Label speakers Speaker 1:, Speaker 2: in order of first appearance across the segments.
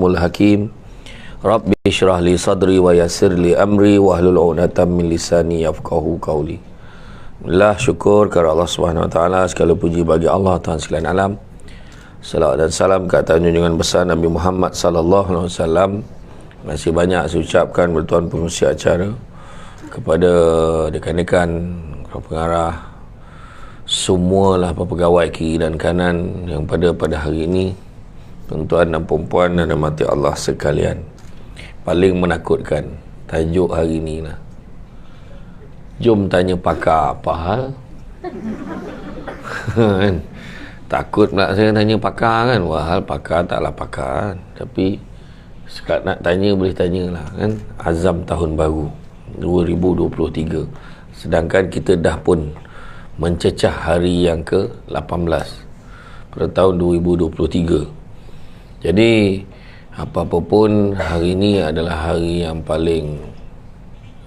Speaker 1: alimul hakim. Rabbi syrah li sadri wa yassir li amri wahlul 'uqdatam min lisani yafqahu qawli. Alhamdulillah, syukur kepada Allah Subhanahu wa taala, segala puji bagi Allah Tuhan sekalian alam. Salawat dan salam ke atas junjungan besar Nabi Muhammad sallallahu alaihi wasallam. Masih banyak saya ucapkan bertuan pengurusi acara, kepada dekan-dekan, pengarah, semualah pegawai kiri dan kanan yang pada hari ini, tuan-tuan dan puan-puan dan mati Allah sekalian. Paling menakutkan tajuk hari ini lah. Jom tanya pakar apa hal. Kan? Takut pula saya tanya pakar kan. Wahal pakar taklah pakar kan? Tapi sekat nak tanya boleh tanyalah kan. Azam tahun baru 2023. Sedangkan kita dah pun mencecah hari yang ke-18 pada tahun 2023. Jadi apa-apa pun, hari ini adalah hari yang paling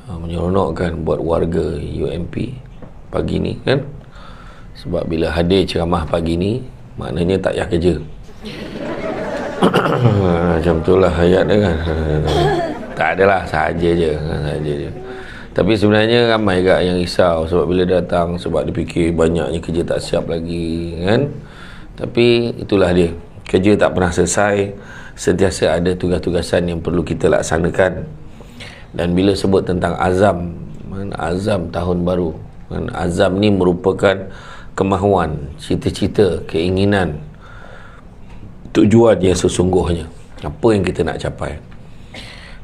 Speaker 1: menyeronokkan buat warga UMP pagi ni kan. Sebab bila hadir ceramah pagi ni, maknanya tak payah kerja. Macam tu lah ayat dia kan. Tak adalah, sahaja je. Tapi sebenarnya ramai gak yang risau sebab bila datang, sebab dia fikir banyaknya kerja tak siap lagi kan. Tapi itulah dia, kerja tak pernah selesai. Sentiasa ada tugas-tugasan yang perlu kita laksanakan. Dan bila sebut tentang azam, azam tahun baru, azam ni merupakan kemahuan, cita-cita, keinginan, tujuan yang sesungguhnya, apa yang kita nak capai.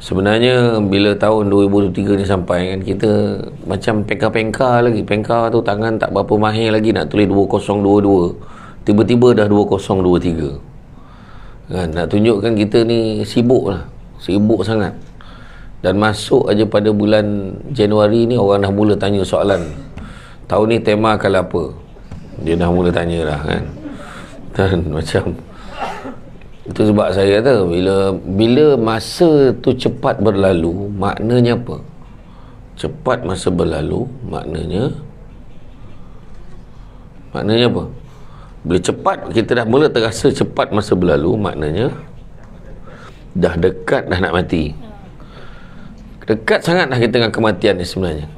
Speaker 1: Sebenarnya bila tahun 2023 ni sampai kan, kita macam pengkar-pengkar lagi. Pengkar tu tangan tak berapa mahir lagi nak tulis 2022, tiba-tiba dah 2023 kan. Nak tunjukkan kita ni sibuk lah, sibuk sangat. Dan masuk aja pada bulan Januari ni, orang dah mula tanya soalan, tahun ni tema akan apa. Dia dah mula tanya dah kan. Dan macam itu sebab saya kata, bila masa tu cepat berlalu, maknanya apa? Cepat masa berlalu maknanya apa? Bila cepat, kita dah mula terasa cepat masa berlalu, maknanya dah dekat dah nak mati. Dekat sangat dah kita dengan kematian ni sebenarnya.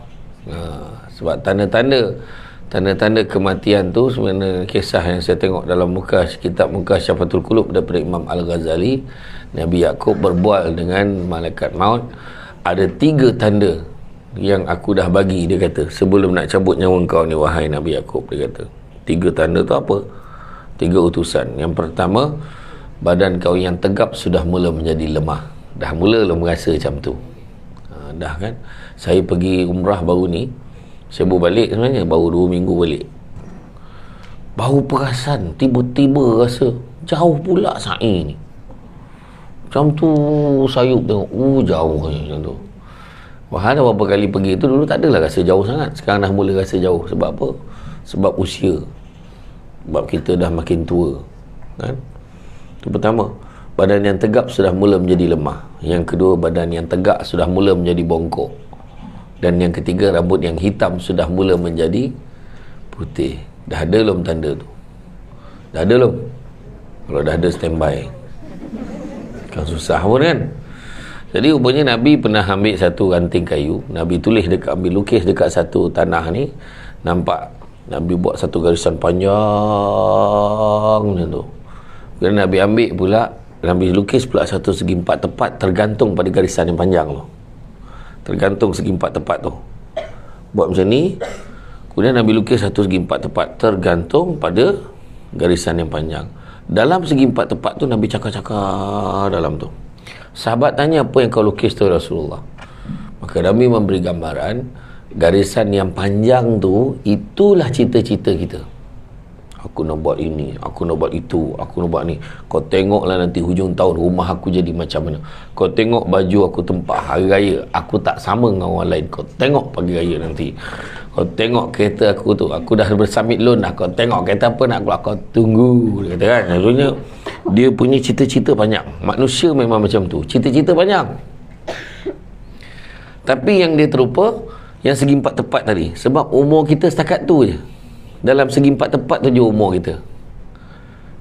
Speaker 1: Sebab tanda-tanda kematian tu sebenarnya kisah yang saya tengok dalam kitab Mukasyafatul Qulub daripada Imam Al-Ghazali. Nabi Yaqub berbual dengan malaikat maut. Ada 3 tanda yang aku dah bagi, dia kata, sebelum nak cabut nyawa kau ni wahai Nabi Yaqub. Dia kata 3 tanda tu apa? 3 utusan. Yang pertama, badan kau yang tegap sudah mula menjadi lemah. Dah mula merasa macam tu. Dah kan. Saya pergi umrah baru ni, saya baru balik sebenarnya, baru 2 minggu balik. Baru perasan, tiba-tiba rasa jauh pula sa'i ni. Macam tu sayup tengok, jauh macam tu. Wah, berapa kali pergi tu dulu tak adalah rasa jauh sangat. Sekarang dah mula rasa jauh. Sebab apa? Sebab usia. Sebab kita dah makin tua kan. Itu pertama. Badan yang tegap sudah mula menjadi lemah. Yang kedua, badan yang tegak sudah mula menjadi bongkok. Dan yang ketiga, rambut yang hitam sudah mula menjadi putih. Dah ada belum tanda tu? Dah ada belum? Kalau dah ada, standby. Kan susah pun kan. Jadi rupanya Nabi pernah ambil satu ranting kayu, Nabi tulis ambil lukis dekat satu tanah ni. Nampak Nabi buat satu garisan panjang macam tu. Kemudian Nabi ambil pula, Nabi lukis pula satu segi 4 tepat, tergantung pada garisan yang panjang tu. Tergantung segi 4 tepat tu. Buat macam ni. Kemudian Nabi lukis satu segi 4 tepat, tergantung pada garisan yang panjang. Dalam segi 4 tepat tu Nabi cakar-cakar dalam tu. Sahabat tanya, apa yang kau lukis tu Rasulullah? Maka Nabi memberi gambaran, garisan yang panjang tu, itulah cita-cita kita. Aku nak buat ini, aku nak buat itu, aku nak buat ni. Kau tengoklah nanti hujung tahun rumah aku jadi macam mana. Kau tengok baju aku tempat hari raya, aku tak sama dengan orang lain. Kau tengok pagi raya nanti. Kau tengok kereta aku tu, aku dah bersubmit loan dah. Kau tengok kereta apa nak keluar, kau tunggu. Dia kata kan. Maksudnya dia punya cita-cita banyak. Manusia memang macam tu, cita-cita banyak. Tapi yang dia terlupa yang segi 4 tepat tadi. Sebab umur kita setakat tu je. Dalam segi 4 tepat tu je umur kita.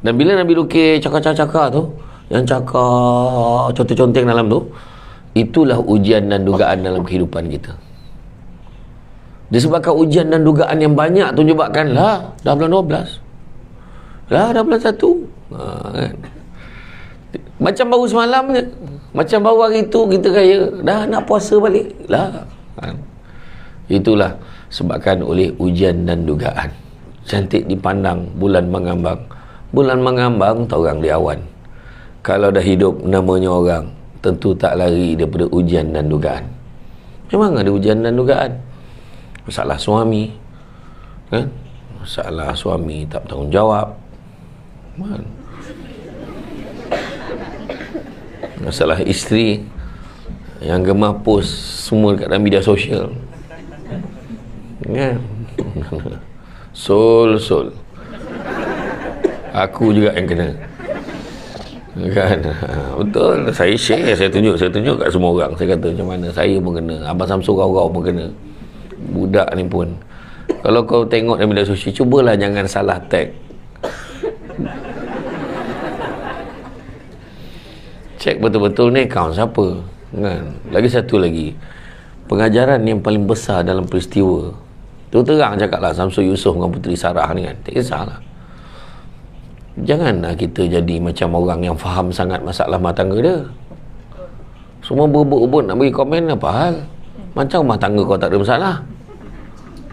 Speaker 1: Dan bila Nabi lukis cakar-cakar tu, yang cakap conteng-conteng dalam tu, itulah ujian dan dugaan dalam kehidupan kita. Disebabkan ujian dan dugaan yang banyak tu menyebabkan dah bulan 12, dah bulan 1, kan? Macam baru semalam je, macam baru hari tu kita raya, dah nak puasa balik lah, kan? Itulah sebabkan oleh ujian dan dugaan. Cantik dipandang bulan mengambang. Bulan mengambang tak orang di awan. Kalau dah hidup namanya orang, tentu tak lari daripada ujian dan dugaan. Memang ada ujian dan dugaan. Masalah suami, kan? Masalah suami tak bertanggungjawab, kan? Masalah isteri yang gemar post semua dekat dalam media sosial, kan? Sol aku juga yang kena, kan? Betul, saya share, saya tunjuk kat semua orang. Saya kata macam mana saya pun kena, Abang Samsul kau pun kena, budak ni pun. Kalau kau tengok dalam media sosial, cubalah jangan salah tag. Cek betul-betul ni akaun siapa, kan? Lagi satu lagi, pengajaran yang paling besar dalam peristiwa tu, terang cakap lah Samsul Yusof dengan Puteri Sarah ni, kan? Tak kisahlah. Janganlah kita jadi macam orang yang faham sangat masalah rumah tangga dia. Semua berebut-rebut nak bagi komen, apa hal? Macam rumah tangga kau tak ada masalah,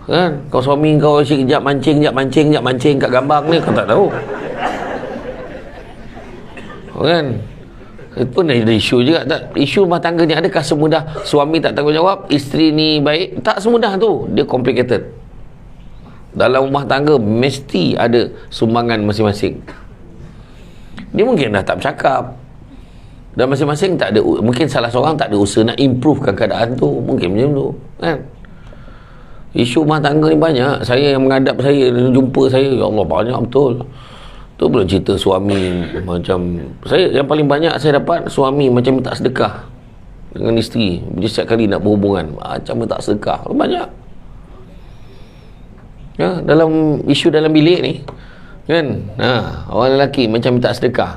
Speaker 1: kan? Kau suami kau sekejap mancing kat gambang ni, kau tak tahu, kan? Itu pun ada isu juga. Tak, isu rumah tangga ni adakah semudah suami tak tanggungjawab, isteri ni baik? Tak semudah tu, dia complicated. Dalam rumah tangga mesti ada sumbangan masing-masing. Dia mungkin dah tak bercakap, dan masing-masing tak ada, mungkin salah seorang tak ada usaha nak improvekan keadaan tu, mungkin macam tu, kan? Isu rumah tangga ni banyak. Saya yang menghadap, saya jumpa saya, ya Allah, banyak betul. Tu belum cerita suami macam saya, yang paling banyak saya dapat suami macam minta sedekah dengan isteri. Dia setiap kali nak berhubungan macam minta sedekah, banyak. Ya, dalam isu dalam bilik ni, kan? Orang lelaki macam minta sedekah,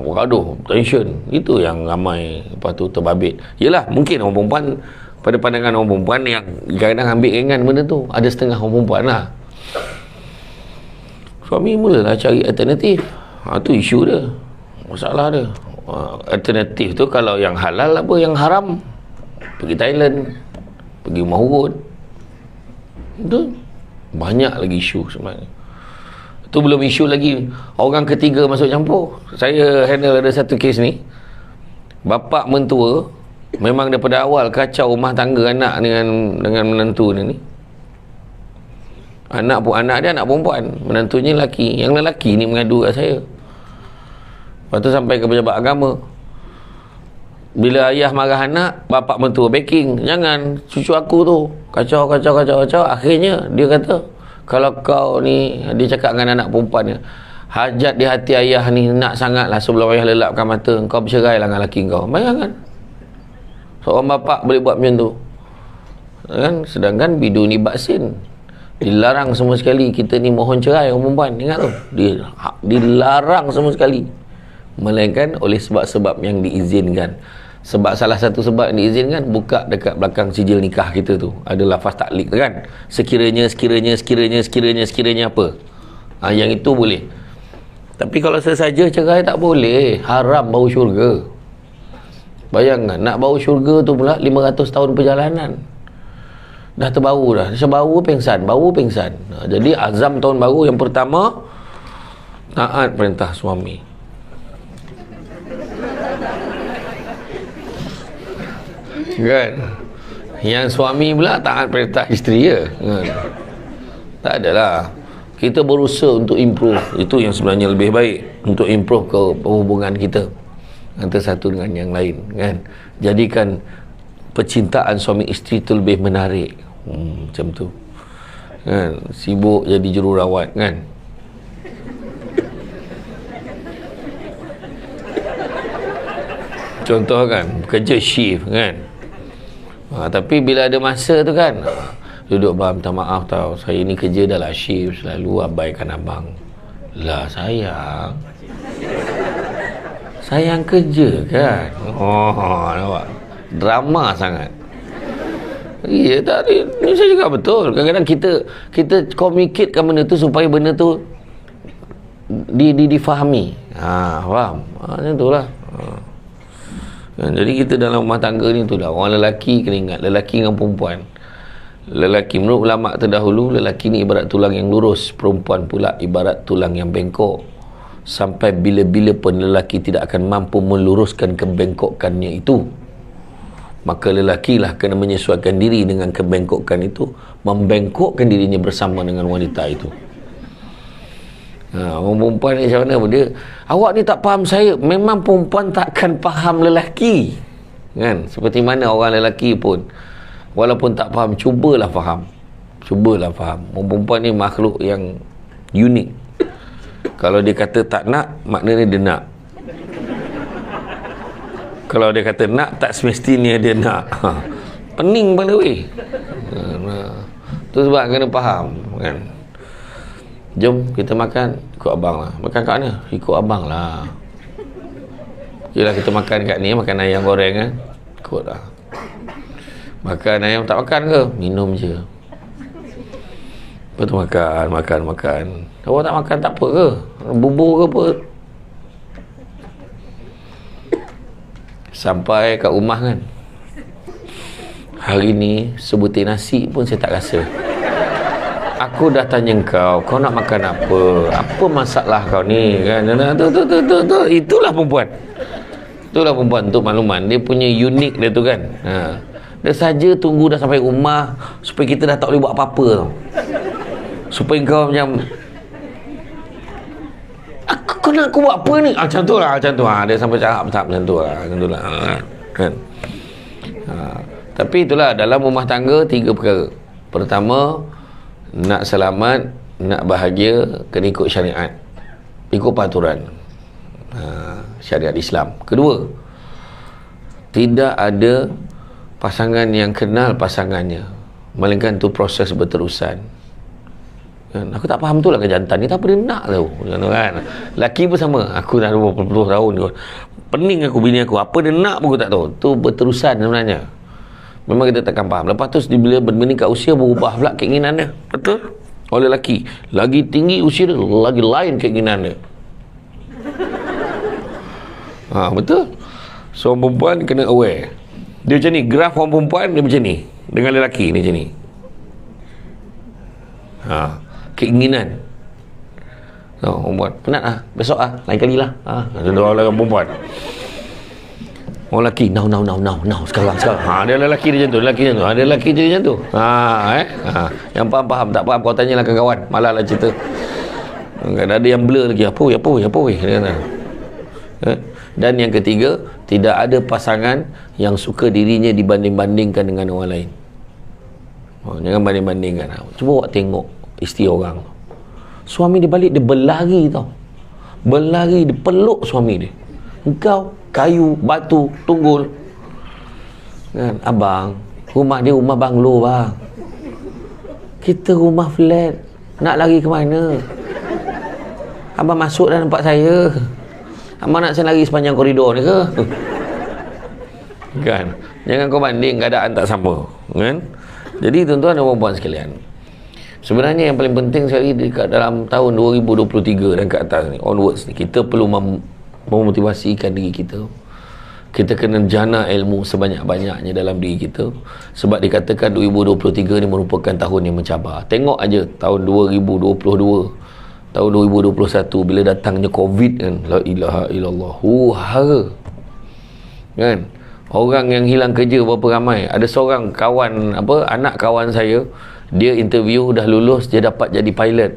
Speaker 1: gaduh, tension. Itu yang ramai lepas tu terbabit. Yelah, mungkin orang perempuan, pada pandangan orang perempuan yang kadang-kadang ambil ringan benda tu, ada setengah orang perempuan lah, suami mulalah cari alternatif. Tu isu dia, masalah dia. Alternatif tu kalau yang halal, apa yang haram? Pergi Thailand, pergi rumah urut. Itu banyak lagi isu sebenarnya. Tu belum isu lagi orang ketiga masuk campur. Saya handle ada satu kes ni, bapa mentua memang daripada awal kacau rumah tangga anak dengan menantu ni. Anak dia anak perempuan, menantunya lelaki. Yang lelaki ni mengadu kat saya. Lepas tu sampai ke pejabat agama. Bila ayah marah anak, bapa mentua backing, jangan cucu aku tu kacau. Akhirnya dia kata, kalau kau ni, dia cakap dengan anak perempuan ni, hajat di hati ayah ni nak sangatlah, sebelum ayah lelapkan mata, kau bercerai lah dengan lelaki kau. Bayangkan seorang bapa boleh buat macam tu, kan? Sedangkan biduni baksin dilarang semua sekali. Kita ni mohon cerai orang perempuan, ingat tu, dilarang semua sekali, melainkan oleh sebab-sebab yang diizinkan. Sebab salah satu sebab yang diizinkan, buka dekat belakang sijil nikah kita tu ada lafaz taklik, kan? Sekiranya apa, yang itu boleh. Tapi kalau sesaja cerai tak boleh, haram bau syurga. Bayangkan, nak bau syurga tu pula 500 tahun perjalanan. Dah terbau dah. Sebau pengsan. Jadi azam tahun baru yang pertama, taat perintah suami. Kan? Yang suami pula taat perintah isteri ya. Kan? Tak adalah. Kita berusaha untuk improve. Itu yang sebenarnya lebih baik, untuk improve ke hubungan kita antara satu dengan yang lain, kan? Jadikan percintaan suami isteri itu lebih menarik, macam tu, kan? Sibuk jadi jururawat, kan? Contoh, kan, kerja shift, kan? Tapi bila ada masa tu, kan, duduk, bang, minta maaf tau, saya ni kerja dah lah shift, selalu abaikan abang. Lah sayang, sayang kerja kan. Nampak? Drama sangat. Ya tak, ni saya cakap betul. Kadang-kadang kita communicatekan benda tu supaya benda tu difahami. Faham? Macam tu lah. Jadi kita dalam rumah tangga ni tu lah, orang lelaki kena ingat, lelaki dengan perempuan. Lelaki, menurut ulama terdahulu, lelaki ni ibarat tulang yang lurus, perempuan pula ibarat tulang yang bengkok. Sampai bila-bila pun lelaki tidak akan mampu meluruskan kebengkokannya itu, maka lelaki lah kena menyesuaikan diri dengan kebengkokan itu, membengkokkan dirinya bersama dengan wanita itu. Orang perempuan ni macam mana pun dia, awak ni tak faham saya. Memang perempuan takkan faham lelaki kan? Seperti mana orang lelaki pun, walaupun tak faham, cubalah faham. Orang perempuan ni makhluk yang unik. Kalau dia kata tak nak, maknanya dia nak. Kalau dia kata nak, tak semestinya dia nak. Pening pala weh. Tu sebab kena faham kan. Jom kita makan, ikut abang lah. Makan kat mana? Ikut abang lah. Yelah, kita makan kat ni, makan ayam goreng kan, ikut lah. Makan ayam tak makan ke? Minum je. Lepas tu makan. Awak tak makan tak apa ke? Bubur ke apa? Sampai kat rumah kan, hari ni sebutir nasi pun saya tak rasa. Aku dah tanya kau nak makan apa? Apa masalah kau ni kan? Tu. Itulah perempuan. Untuk makluman, dia punya unik dia tu kan. Dia saja tunggu dah sampai rumah supaya kita dah tak boleh buat apa-apa tau. Supaya kau macam, kau nak aku buat apa ni? Macam tu lah. Dia sampai cakap macam tu lah. Kan? Tapi itulah, dalam rumah tangga 3 perkara. Pertama, nak selamat, nak bahagia, kena ikut syariat, ikut peraturan syariat Islam. Kedua, tidak ada pasangan yang kenal pasangannya, melainkan tu proses berterusan kan? Aku tak faham tu lah, ke jantan ni tak apa dia nak tau kan? Laki pun sama, aku dah 20 tahun pening aku bini aku, apa dia nak pun aku tak tahu. Tu berterusan sebenarnya. Memang kita takkan faham. Lepas tu bila meningkat usia, berubah pula keinginan dia. Betul? Oleh lelaki, lagi tinggi usia dia, lagi lain keinginan dia. Betul? So orang perempuan kena aware. Dia macam ni, graf orang perempuan dia macam ni, dengan lelaki ni macam ni. Keinginan. Perempuan penat besok lain kali lah. Macam tu orang perempuan. Orang lelaki, now, sekarang. Dia lelaki dia macam tu, Ada lelaki dia macam tu. Yang faham, tak faham kau tanyalah kawan, malah lah cerita. Ada yang blur lagi, apa weh. Dan yang ketiga, tidak ada pasangan yang suka dirinya dibanding-bandingkan dengan orang lain. Jangan banding-bandingkan. Cuba awak tengok isteri orang, suami dia balik, dia berlari tau. Dia peluk suami dia. Engkau kayu, batu, tunggul kan? Abang, rumah dia rumah banglo bang, kita rumah flat, nak lari ke mana? Abang masuk dah nampak saya. Abang nak saya lari sepanjang koridor ni ke? Kan? Jangan kau banding, keadaan tak sama kan? Jadi tuan-tuan dan puan-puan sekalian, sebenarnya yang paling penting sekali dekat dalam tahun 2023 dan ke atas ni, onwards ni, kita perlu memotivasikan diri kita. Kita kena jana ilmu sebanyak-banyaknya dalam diri kita. Sebab dikatakan 2023 ni merupakan tahun yang mencabar. Tengok aja tahun 2022, tahun 2021 bila datangnya COVID kan, la ilaha illallah, hara kan? Orang yang hilang kerja berapa ramai. Ada seorang kawan, anak kawan saya, dia interview dah lulus, dia dapat jadi pilot.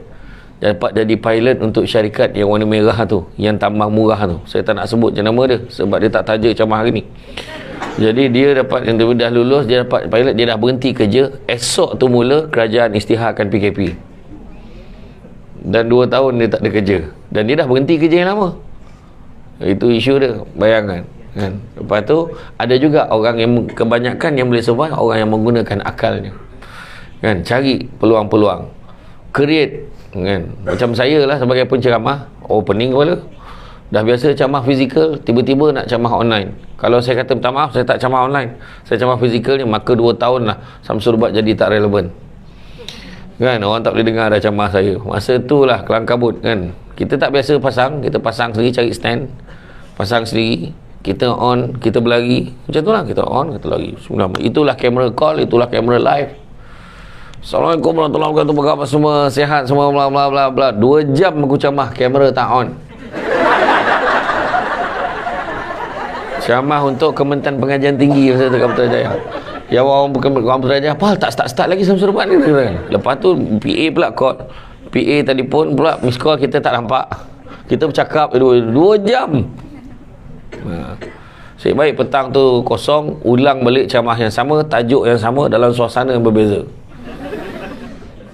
Speaker 1: Untuk syarikat yang warna merah tu, yang tambang murah tu. Saya tak nak sebut je nama dia sebab dia tak taja macam hari ni. Jadi dia dapat interview, dah lulus, dia dapat pilot, dia dah berhenti kerja. Esok tu mula kerajaan isytiharkan PKP. Dan 2 tahun dia tak ada kerja. Dan dia dah berhenti kerja yang lama. Itu isu dia, bayangkan kan? Lepas tu ada juga orang yang, kebanyakan yang boleh survive, orang yang menggunakan akalnya kan, cari peluang-peluang, create kan. Macam saya lah sebagai penceramah, pening kepala Dah biasa camah fizikal, tiba-tiba nak camah online. Kalau saya kata minta maaf, saya tak camah online, saya camah fizikal ni, maka 2 tahun lah Samsul Ubat jadi tak relevan. Kan, orang tak boleh dengar dah camah saya. Masa tu lah kelang kabut kan. Kita tak biasa pasang, kita pasang sendiri, cari stand, pasang sendiri, kita on, kita berlari. Macam tu lah, kita on, kita lari. Itulah kamera call, itulah kamera live. Assalamualaikum warahmatullahi wabarakatuh, bagaimana semua, sihat semua, bla bla bla bla. 2 jam aku camah, kamera tak on. Camah untuk Kementerian Pengajian Tinggi masa tu kat Putrajaya. Ya, orang Putrajaya, apa tak start lagi Samsul Ubat ni. Lepas tu PA pula call, PA telefon pula, miss call kita tak nampak. Kita bercakap 2 jam. Saya baik petang tu kosong, ulang balik camah yang sama, tajuk yang sama dalam suasana yang berbeza.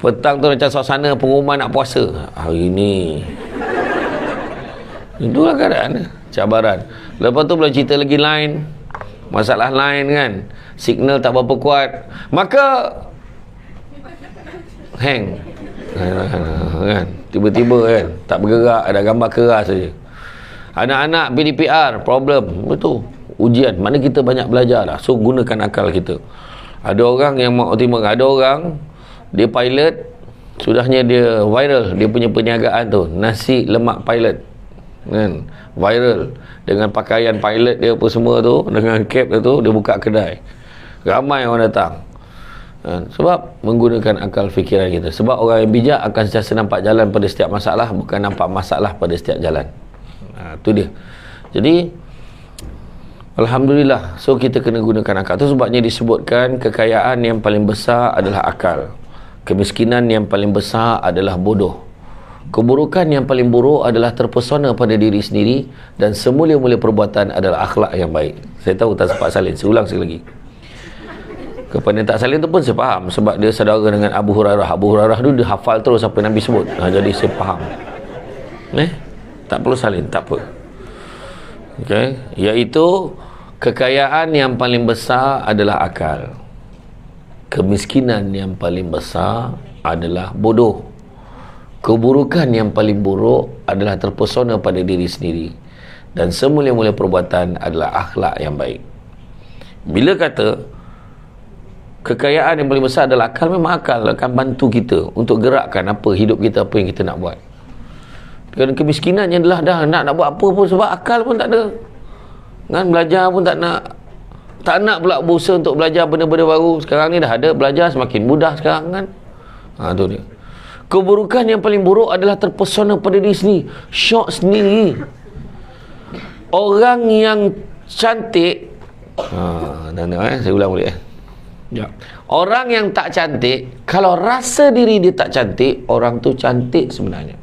Speaker 1: Petang tu macam suasana pengumuman nak puasa. Hari ni itulah keadaan, cabaran. Lepas tu belum cerita lagi line, masalah line kan, signal tak berapa kuat, maka hang kan, tiba-tiba kan tak bergerak, ada gambar keras saja. Anak-anak PDPR problem, betul, ujian, mana kita banyak belajar dah. So gunakan akal kita. Ada orang yang mau optimal, ada orang dia pilot, sudahnya dia viral, dia punya perniagaan tu nasi lemak pilot kan, viral dengan pakaian pilot dia apa semua tu, dengan cap dia tu, dia buka kedai, ramai orang datang kan? Sebab menggunakan akal fikiran kita. Sebab orang yang bijak akan sentiasa nampak jalan pada setiap masalah, bukan nampak masalah pada setiap jalan. Tu dia. Jadi alhamdulillah, so kita kena gunakan akal. Tu sebabnya disebutkan kekayaan yang paling besar adalah akal, kemiskinan yang paling besar adalah bodoh, keburukan yang paling buruk adalah terpesona pada diri sendiri, dan semulia-mulia perbuatan adalah akhlak yang baik. Saya tahu tak sempat salin, saya ulang sekali lagi. Kepada yang tak salin tu pun saya faham, sebab dia saudara dengan Abu Hurairah. Abu Hurairah tu dia hafal terus apa Nabi sebut. Jadi saya faham. Tak perlu salin, tak apa. Okay? Iaitu kekayaan yang paling besar adalah akal, kemiskinan yang paling besar adalah bodoh, keburukan yang paling buruk adalah terpesona pada diri sendiri, dan semulia-mulia perbuatan adalah akhlak yang baik. Bila kata kekayaan yang paling besar adalah akal, memang akal akan bantu kita untuk gerakkan apa hidup kita, apa yang kita nak buat. Kerana kemiskinannya adalah dah nak buat apa pun, sebab akal pun tak ada kan, belajar pun tak nak pula berusaha untuk belajar benda-benda baru. Sekarang ni dah ada, belajar semakin mudah sekarang kan. Tu dia. Keburukan yang paling buruk adalah terpesona pada diri sendiri, syok sendiri. Orang yang cantik, saya ulang balik ya. Orang yang tak cantik, kalau rasa diri dia tak cantik, orang tu cantik sebenarnya.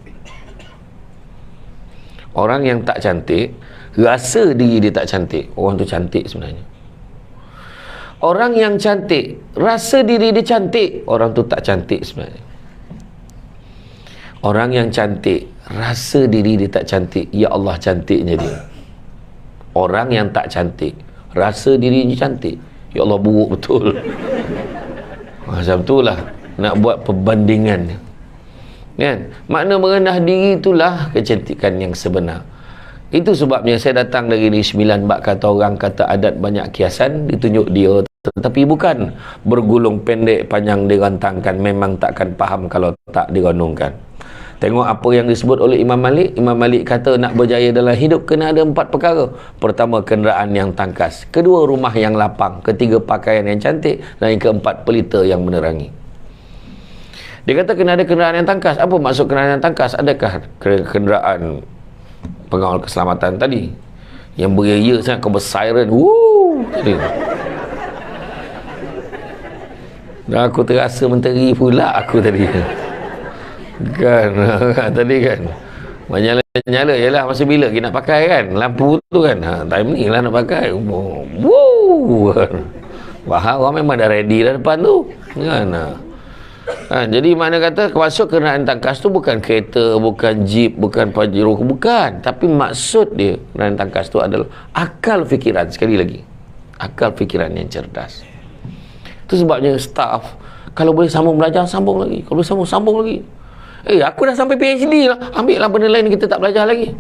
Speaker 1: Orang yang tak cantik, rasa diri dia tak cantik, orang tu cantik sebenarnya. Orang yang cantik, rasa diri dia cantik, orang tu tak cantik sebenarnya. Orang yang cantik, rasa diri dia tak cantik, ya Allah cantiknya dia. Orang yang tak cantik, rasa diri dia cantik, ya Allah buruk betul. Macam itulah nak buat perbandingan kan. Makna merendah diri itulah kecantikan yang sebenar. Itu sebabnya saya datang dari 9 bab kata orang, kata adat banyak kiasan, ditunjuk dia, tetapi bukan bergulung pendek panjang dirantangkan, memang takkan faham kalau tak direnungkan. Tengok apa yang disebut oleh Imam Malik. Imam Malik kata nak berjaya dalam hidup kena ada 4 perkara. Pertama, kenderaan yang tangkas. Kedua, rumah yang lapang. Ketiga, pakaian yang cantik. Dan yang keempat, pelita yang menerangi. Dia kata kena ada kenderaan yang tangkas. Apa maksud kenderaan yang tangkas? Adakah kenderaan pengawal keselamatan tadi yang beria sangat, kau bersiren tadi? Dan aku terasa menteri pula aku tadi kan. Tadi kan menyala-nyala jelah masa bila kita nak pakai kan lampu tu kan, time ni lah nak pakai. Wah, orang memang dah ready dah depan tu kan. Jadi mana kata maksud kenderaan tangkas tu bukan kereta, bukan jeep, bukan Pajero, bukan. Tapi maksud dia kenderaan tangkas tu adalah akal fikiran. Sekali lagi, akal fikiran yang cerdas. Itu sebabnya staff kalau boleh sambung belajar, sambung lagi. Kalau boleh sambung lagi. Aku dah sampai PhD lah, ambil lah benda lain kita tak belajar lagi.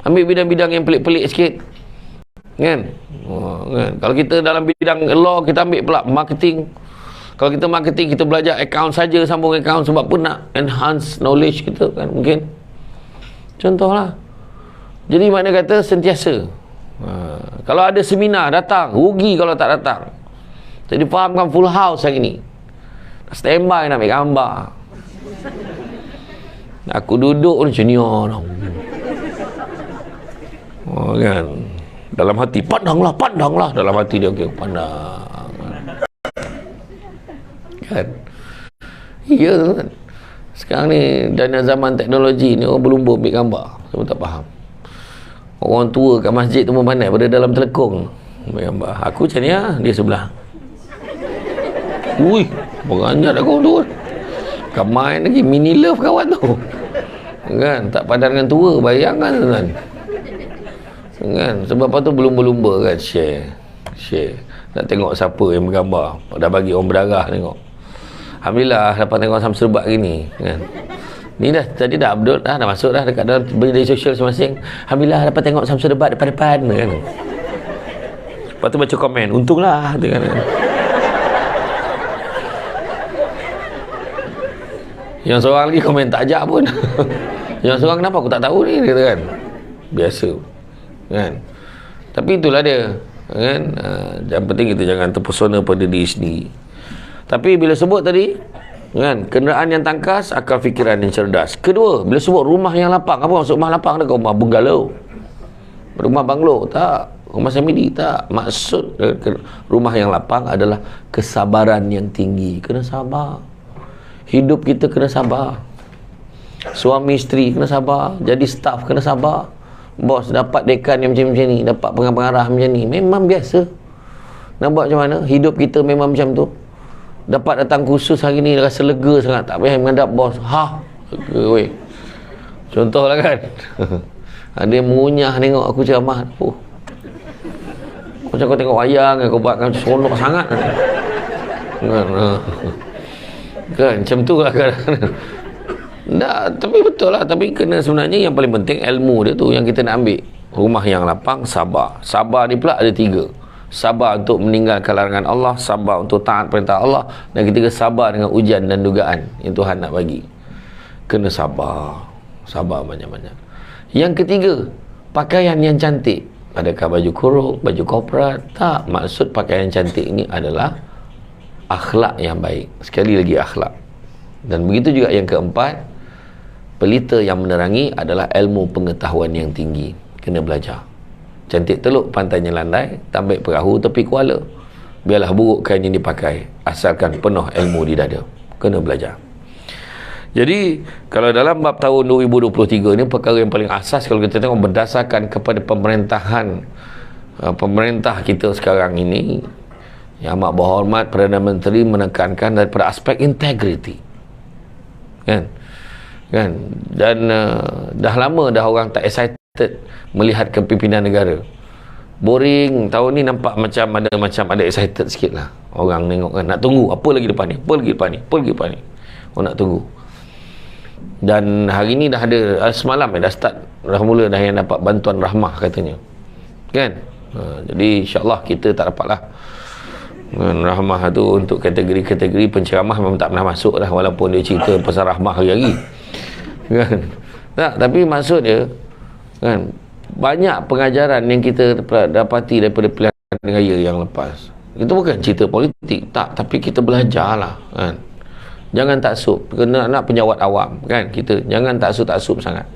Speaker 1: Ambil bidang-bidang yang pelik-pelik sikit. Kan? Kan? Kalau kita dalam bidang law, kita ambil pula marketing. Kalau kita marketing, kita belajar account saja, sambung account sebab pun nak enhance knowledge kita kan, mungkin. Contohlah. Jadi makna kata sentiasa. Kalau ada seminar, datang. Rugi kalau tak datang. Jadi fahamkan full house hari ni. Standby nak ambil gambar. Aku duduk macam ni lah. Kan? Dalam hati, pandanglah. Dalam hati dia, okey, pandang. Kan? Ya kan? Sekarang ni dalam zaman teknologi ni orang berlumba ambil gambar. Saya tak faham. Orang tua kat masjid tu pun pandai pada dalam telekong ambil gambar. Aku macam ni lah, dia sebelah. Ui, beranjat aku tu. Kan main lagi mini love kawan tu. Kan? Tak padan dengan tua, bayangkan kan. Kan? Sebab apa tu berlumba-lumba kan, share. Nak tengok siapa yang bergambar. Dah bagi orang berdarah tengok. Alhamdulillah dapat tengok Samsul Serbat hari ni kan. Ni dah tadi dah upload dah masuk dah dekat dalam media sosial masing-masing. Alhamdulillah dapat tengok Samsul Serbat depan-depan kan. Lepas tu baca komen, untunglah tu kan. Yang seorang lagi komen tak ajak pun. Yang seorang, kenapa aku tak tahu ni, dia kata kan. Biasa kan. Tapi itulah dia kan. Yang penting kita jangan terpesona pada diri sendiri. Tapi bila sebut tadi kan, kenderaan yang tangkas, akal fikiran yang cerdas. Kedua, bila sebut rumah yang lapang, apa maksud rumah lapang? Ada rumah bungalow, rumah banglo? Tak. Rumah semedi? Tak. Maksud rumah yang lapang adalah kesabaran yang tinggi. Kena sabar. Hidup kita kena sabar. Suami isteri kena sabar. Jadi staff kena sabar. Bos dapat dekan yang macam ni, dapat pengarah macam ni, memang biasa. Nak buat macam mana? Hidup kita memang macam tu. Dapat datang kursus hari ni, rasa lega sangat, tak payah menghadap bos. Lega weh. Contohlah kan. Ada yang mengunyah tengok aku ceramah. Macam kau tengok wayang, kau buat macam seronok sangat. Kan macam tu lah kan. Tak, tapi betul lah. Tapi kena sebenarnya yang paling penting ilmu dia tu yang kita nak ambil. Rumah yang lapang, sabar. Sabar ni pula ada 3. Sabar untuk meninggalkan larangan Allah, sabar untuk taat perintah Allah, dan ketiga sabar dengan ujian dan dugaan yang Tuhan nak bagi. Kena sabar. Sabar banyak-banyak. Yang ketiga, pakaian yang cantik. Adakah baju kurung, baju korporat? Tak. Maksud pakaian cantik ini adalah akhlak yang baik. Sekali lagi akhlak. Dan begitu juga yang keempat, pelita yang menerangi adalah ilmu pengetahuan yang tinggi. Kena belajar. Cantik teluk, pantainya landai, tambik perahu tepi kuala. Biarlah buruk kain yang dipakai, asalkan penuh ilmu di dada. Kena belajar. Jadi kalau dalam bab tahun 2023 ni, perkara yang paling asas kalau kita tengok berdasarkan kepada pemerintahan pemerintah kita sekarang ini, Yang Amat Berhormat Perdana Menteri menekankan daripada aspek integriti. Kan? Dan dah lama dah orang tak excited melihat kepimpinan negara. Boring. Tahun ni nampak macam ada excited sikit lah. Orang tengok kan, nak tunggu apa lagi depan ni, orang nak tunggu. Dan hari ni dah ada, semalam dah start, dah mula dah yang dapat bantuan rahmah katanya kan. Jadi insyaAllah kita tak dapat lah rahmah tu. Untuk kategori-kategori penceramah memang tak pernah masuk lah, walaupun dia cerita pasal rahmah hari-hari kan. Tak, tapi maksud dia kan, banyak pengajaran yang kita dapati daripada pilihan raya yang lepas. Itu bukan cerita politik, tak, tapi kita belajar lah kan. Jangan taksub, kena nak penyawat awam kan. Kita jangan taksub sangat.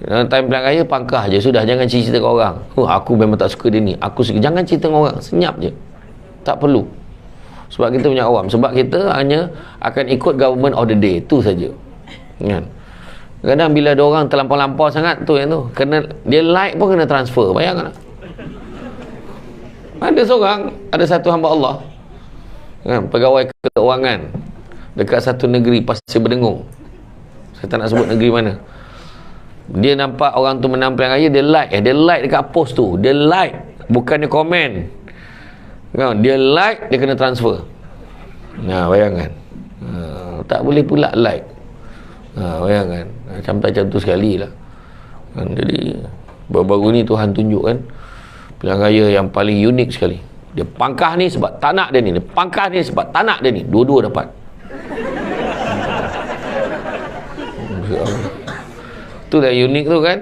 Speaker 1: Time pilihan raya pangkah je sudah, jangan cerita ke orang. Aku memang tak suka dia ni, aku suka. Jangan cerita dengan orang, senyap je. Tak perlu. Sebab kita punya awam, sebab kita hanya akan ikut government of the day, tu saja kan. Kadang bila ada orang terlampau-lampau sangat tu yang tu, kena dia like pun kena transfer. Bayangkan. Ada satu hamba Allah kan, pegawai keuangan dekat satu negeri Pasir Berdengung. Saya tak nak sebut negeri mana. Dia nampak orang tu menang pilihan raya, dia like dekat post tu. Dia like, bukannya komen. Kan? Dia like, dia kena transfer. Nah, bayangkan. Tak boleh pula like. Bayangkan. Macam tu sekali lah. Jadi Baru-baru ni Tuhan tunjukkan pilihan raya yang paling unik sekali. Dia pangkah ni sebab tak nak dia ni, dia pangkah ni sebab tak nak dia ni, dua-dua dapat. Itulah unik tu kan.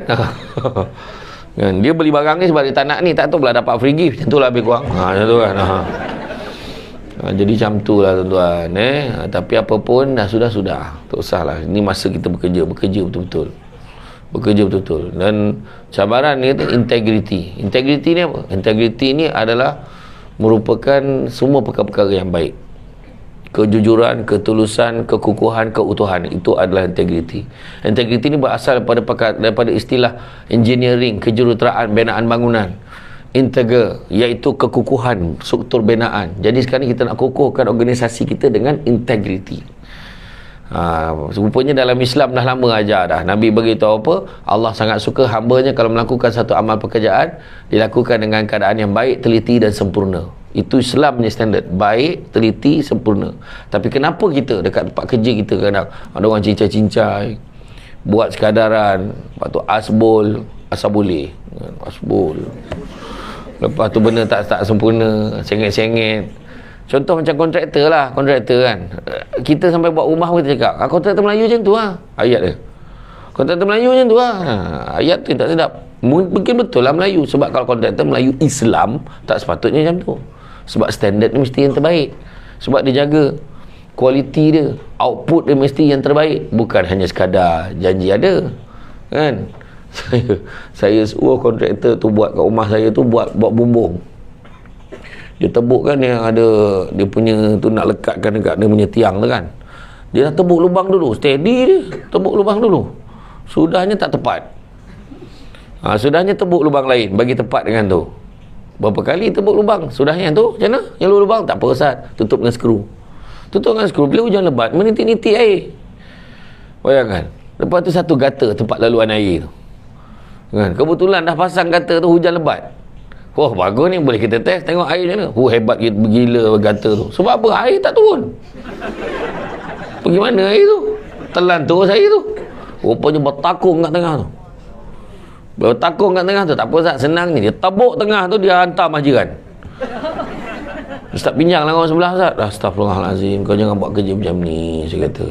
Speaker 1: Kan dia beli barang ni sebab dia tak nak ni, tak tahu pula dapat free gift. Macam itulah lebih kurang. Macam tu kan. Jadi macam tu lah tuan-tuan. Tapi apa pun dah sudah. Tak usahlah. Ini masa kita bekerja betul-betul. Bekerja betul-betul. Dan cabaran ni kata integriti. Integriti ni apa? Integriti ni adalah merupakan semua perkara-perkara yang baik. Kejujuran, ketulusan, kekukuhan, keutuhan, itu adalah integriti. Integriti ni berasal daripada istilah engineering, kejuruteraan, binaan bangunan. Integer, iaitu kekukuhan struktur binaan. Jadi sekarang kita nak kukuhkan organisasi kita dengan integriti. Rupanya dalam Islam dah lama ajar dah. Nabi beritahu apa? Allah sangat suka hambanya kalau melakukan satu amal pekerjaan dilakukan dengan keadaan yang baik, teliti dan sempurna. Itu Islam punya standard, baik, teliti, sempurna. Tapi kenapa kita dekat tempat kerja kita kadang ada orang cincai-cincai, buat sekadaran, lepas tu asbol, asal boleh, asbol, lepas tu benda tak sempurna, sengit-sengit. Contoh macam kontraktor lah, kontraktor kan, kita sampai buat rumah pun kita cakap, kontraktor Melayu macam tu lah, ayat dia. Kontraktor Melayu macam tu lah, ayat tu tak sedap. Mungkin betul lah Melayu, sebab kalau kontraktor Melayu Islam tak sepatutnya macam tu. Sebab standard ni mesti yang terbaik, sebab dia jaga kualiti dia, output dia mesti yang terbaik, bukan hanya sekadar janji ada kan. Saya suruh kontraktor tu buat kat rumah saya tu, buat bumbung. Dia tebuk kan, yang ada dia punya tu nak lekatkan dekat dia punya tiang tu kan, dia dah tebuk lubang dulu, steady dia tebuk lubang dulu, sudahnya tak tepat. Sudahnya tebuk lubang lain bagi tepat dengan tu. Berapa kali tebuk lubang, sudahnya tu macam mana? Yang lubang tak persat, tutup dengan skru. Tutup dengan skru, bila hujan lebat menitik-nitik air. Bayangkan, lepas tu satu gata tempat laluan air tu kan, kebetulan dah pasang gata tu hujan lebat. Wah, bagus ni, boleh kita test tengok air macam mana. Hebat gila gata tu. Sebab apa? Air tak turun. Pergi mana air tu? Telan terus air tu. Rupanya bertakung kat tengah tu. Bertakung kat tengah tu, tak apa Ustaz, senang ni. Dia tebuk tengah tu, dia hantar majiran. Ustaz pinjang lah orang sebelah Ustaz. Astagfirullahalazim, kau jangan buat kerja macam ni, saya kata.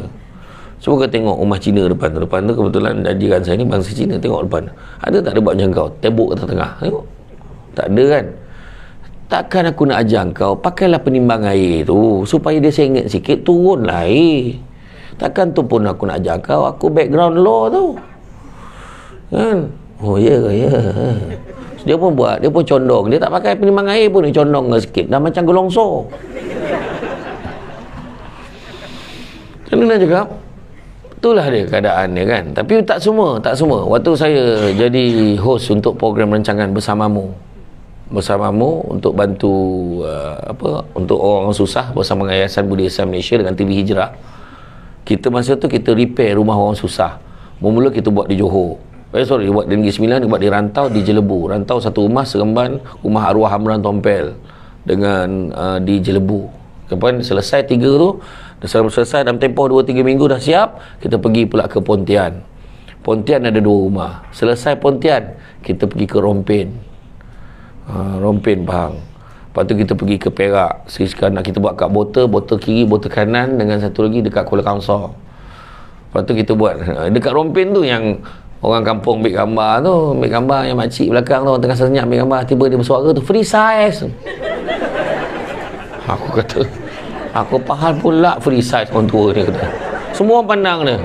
Speaker 1: Cuba kau tengok rumah Cina depan tu. Depan tu kebetulan jiran saya ni bangsa Cina, tengok depan. Ada tak dia buat macam kau? Tebuk kat tengah. Tengok. Tak ada kan? Takkan aku nak ajar kau, pakailah penimbang air tu supaya dia sengit sikit, turunlah air. Takkan tu pun aku nak ajar kau, aku background law tu kan. Oh ya. Dia pun buat, dia pun condong, dia tak pakai penimbang air pun, dia condong sikit, dah macam gelongsor. Macam mana nak cakap? Itulah dia keadaan dia kan. Tapi tak semua. Waktu saya jadi host untuk program rancangan bersamamu untuk bantu untuk orang susah bersama dengan Yayasan Budi Ihsan Malaysia dengan TV Hijrah. Kita masa tu kita repair rumah orang susah. Mula kita buat di Johor. Buat di Negeri Sembilan, buat di Rantau, di Jelebu. Rantau satu rumah Seremban, rumah arwah Hamran Tompel dengan di Jelebu. Kemudian selesai 3 tu, selesai dalam tempoh 2-3 minggu dah siap, kita pergi pula ke Pontian. Pontian ada 2 rumah. Selesai Pontian, kita pergi ke Rompin. Rompin Pahang. Lepas tu kita pergi ke Perak. Sekarang nak kita buat kat botol kiri, botol kanan, dengan satu lagi dekat Kuala Kangsar. Lepas tu kita buat dekat Rompin tu, yang orang kampung ambil gambar tu, ambil gambar yang makcik belakang tu tengah senyap ambil gambar, tiba dia bersuara tu, free size. Aku kata, aku faham pula free size orang tua ni kata. Semua orang pandang dia.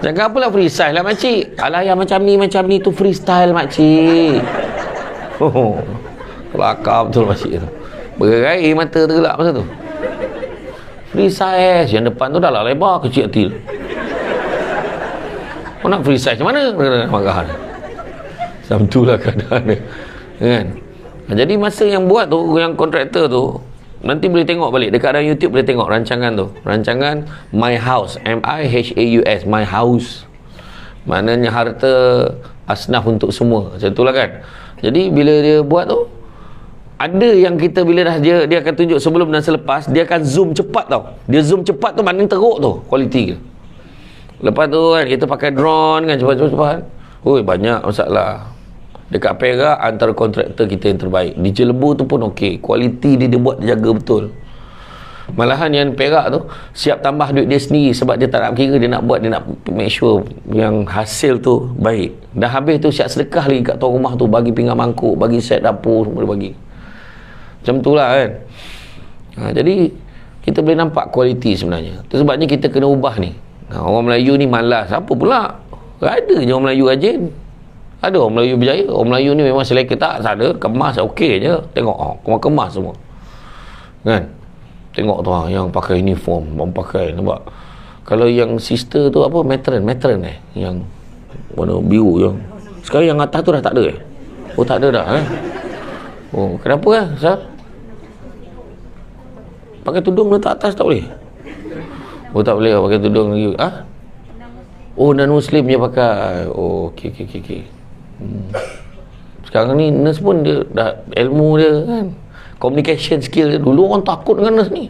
Speaker 1: Jangan apalah free size lah makcik. Alah yang macam ni tu freestyle makcik. Kelakar betul makcik tu. Berai mata tergelap masa tu. Free size, yang depan tu dah lah lebar, kecil hati. Kau nak free size macam mana? Marah. Macam tu lah keadaan dia kan. Jadi masa yang buat tu, yang kontraktor tu, nanti boleh tengok balik dekat dalam YouTube, boleh tengok rancangan tu. Rancangan My House, MIHAUS, My House. Maknanya harta asnaf untuk semua. Macam tu lah kan. Jadi bila dia buat tu, ada yang kita bila dah dia akan tunjuk sebelum dan selepas, dia akan zoom cepat tau. Dia zoom cepat tu maknanya teruk tu kualiti dia. Lepas tu kan kita pakai drone kan, cepat-cepat banyak masalah. Dekat Perak, antara kontraktor kita yang terbaik. Di Jelebu tu pun okey. Kualiti dia buat, dia jaga betul. Malahan yang Perak tu siap tambah duit dia sendiri, sebab dia tak nak kira, dia nak buat, dia nak make sure yang hasil tu baik. Dah habis tu siap sedekah lagi kat tuan rumah tu, bagi pinggan mangkuk, bagi set dapur, semua dia bagi. Macam tu lah kan. Jadi kita boleh nampak kualiti sebenarnya. Itu sebabnya kita kena ubah ni. Orang Melayu ni malas. Apa pula? Ada je orang Melayu rajin. Ada orang Melayu berjaya. Orang Melayu ni memang seleka tak ada, kemas okey je. Tengok kemas semua. Kan? Tengok tu yang pakai uniform, orang pakai, nampak. Kalau yang sister tu apa, matron yang warna biru yang. Sekarang yang atas tu dah tak ada Oh, tak ada dah Oh, kenapa kan? Sal? Pakai tudung letak atas tak boleh? Oh, tak boleh pakai tudung lagi. Oh, non-Muslim je pakai. Oh, okey. Sekarang ni nurse pun dia dah ilmu dia kan, communication skill dia. Dulu orang takut dengan nurse ni.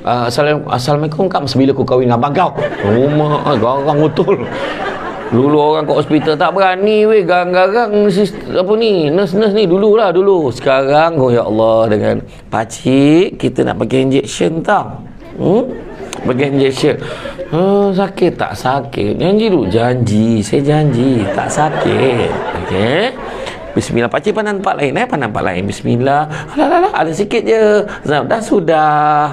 Speaker 1: Assalamualaikum kak, bila aku kahwin dengan abang kau? Rumah garang betul. Dulu orang kat hospital tak berani weh, garang-garang apa ni, nurse ni dulu. Sekarang ya Allah, dengan pakcik kita nak pakai injection tau. Pakai injection. Sakit tak? Sakit. Janji, saya janji tak sakit. Okey. Bismillah. Pakcik pandang tempat lain pandang tempat lain. Bismillah. Alah, ada sikit je. Dah sudah.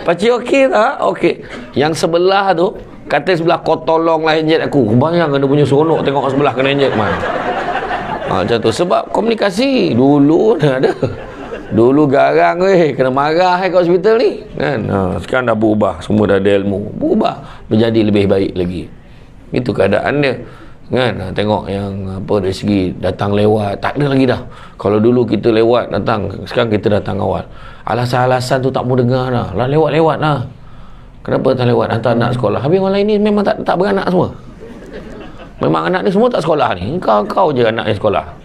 Speaker 1: Pakcik okey tak? Okey. Yang sebelah tu, kata sebelah, kau tolonglah injek aku. Bayang ada punya seronok tengok sebelah kena injek mana. Macam tu. Sebab komunikasi dulu dah ada. Dulu garang kena marah kat hospital ni kan. Sekarang dah berubah, semua dah ada ilmu, berubah menjadi lebih baik lagi. Itu keadaan dia kan. Tengok yang apa, dari segi datang lewat tak ada lagi dah. Kalau dulu kita lewat datang, sekarang kita datang awal. Alasan-alasan tu tak mau dengar dah. Lewat lah. Kenapa tak lewat? Hantar anak sekolah. Habis orang lain ni memang tak beranak semua. Memang anak ni semua tak sekolah ni. Kau je anak yang sekolah.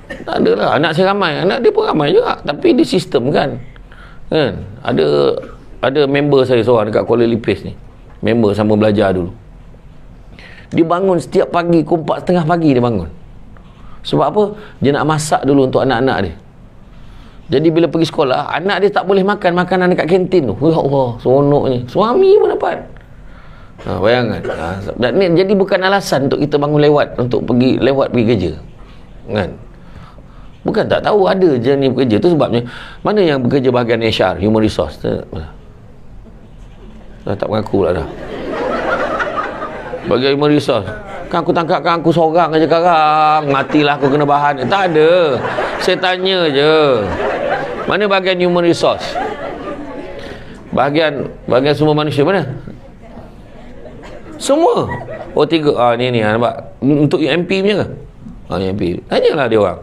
Speaker 1: Tak ada lah. Anak saya ramai, anak dia pun ramai juga, tapi di sistem kan. Ada member saya seorang dekat Kuala Lipis ni, member sama belajar dulu. Dia bangun setiap pagi, 4:30 pagi dia bangun. Sebab apa? Dia nak masak dulu untuk anak-anak dia. Jadi bila pergi sekolah, anak dia tak boleh makan makanan dekat kantin tu. Ya Allah, seronoknya. Suami pun dapat. Bayangkan. Jadi bukan alasan untuk kita bangun lewat, untuk pergi kerja kan. Bukan tak tahu ada je ni bekerja. Tu sebabnya mana yang bekerja bahagian HR, human resource, dah tak mengaku lah dah. Bahagian human resource, kan aku tangkap, kan aku seorang aja sekarang, matilah aku kena bahan. Tak ada. Saya tanya je, mana bahagian human resource? Bahagian semua manusia mana? Semua. Oh, 3. Ni nampak. Untuk MP punya ke? MP. Tanyalah dia orang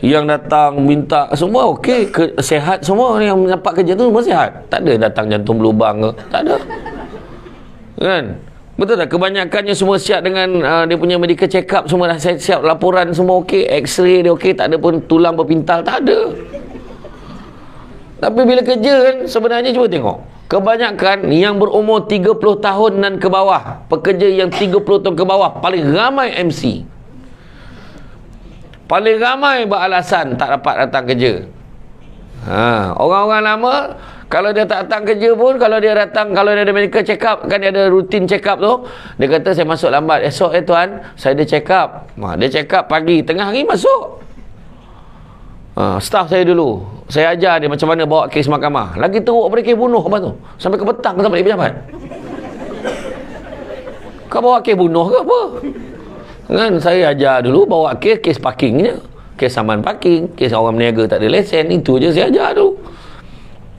Speaker 1: yang datang minta, semua okey, sihat semua yang dapat kerja tu, semua sihat. Tak ada datang jantung berlubang ke, tak ada kan. Betul tak? Kebanyakannya semua siap dengan dia punya medical check up, semua dah siap, laporan semua okey, x-ray dia okey, tak ada pun tulang berpintal, tak ada. Tapi bila kerja kan, sebenarnya cuba tengok, kebanyakan yang berumur 30 tahun dan ke bawah, pekerja yang 30 tahun ke bawah paling ramai MC. Paling ramai beralasan tak dapat datang kerja. Orang-orang lama, kalau dia tak datang kerja pun, kalau dia ada medical check up, kan dia ada rutin check up tu, dia kata saya masuk lambat. Esok tuan, saya ada check up. Dia check up pagi, tengah hari masuk. Staff saya dulu, saya ajar dia macam mana bawa kes mahkamah. Lagi teruk pada kes bunuh apa tu, sampai ke petang tak balik pejabat. Kau bawa kes bunuh ke apa kan? Saya ajar dulu bawa kes parking je, kes saman parking, kes orang berniaga tak ada lesen, itu je saya ajar dulu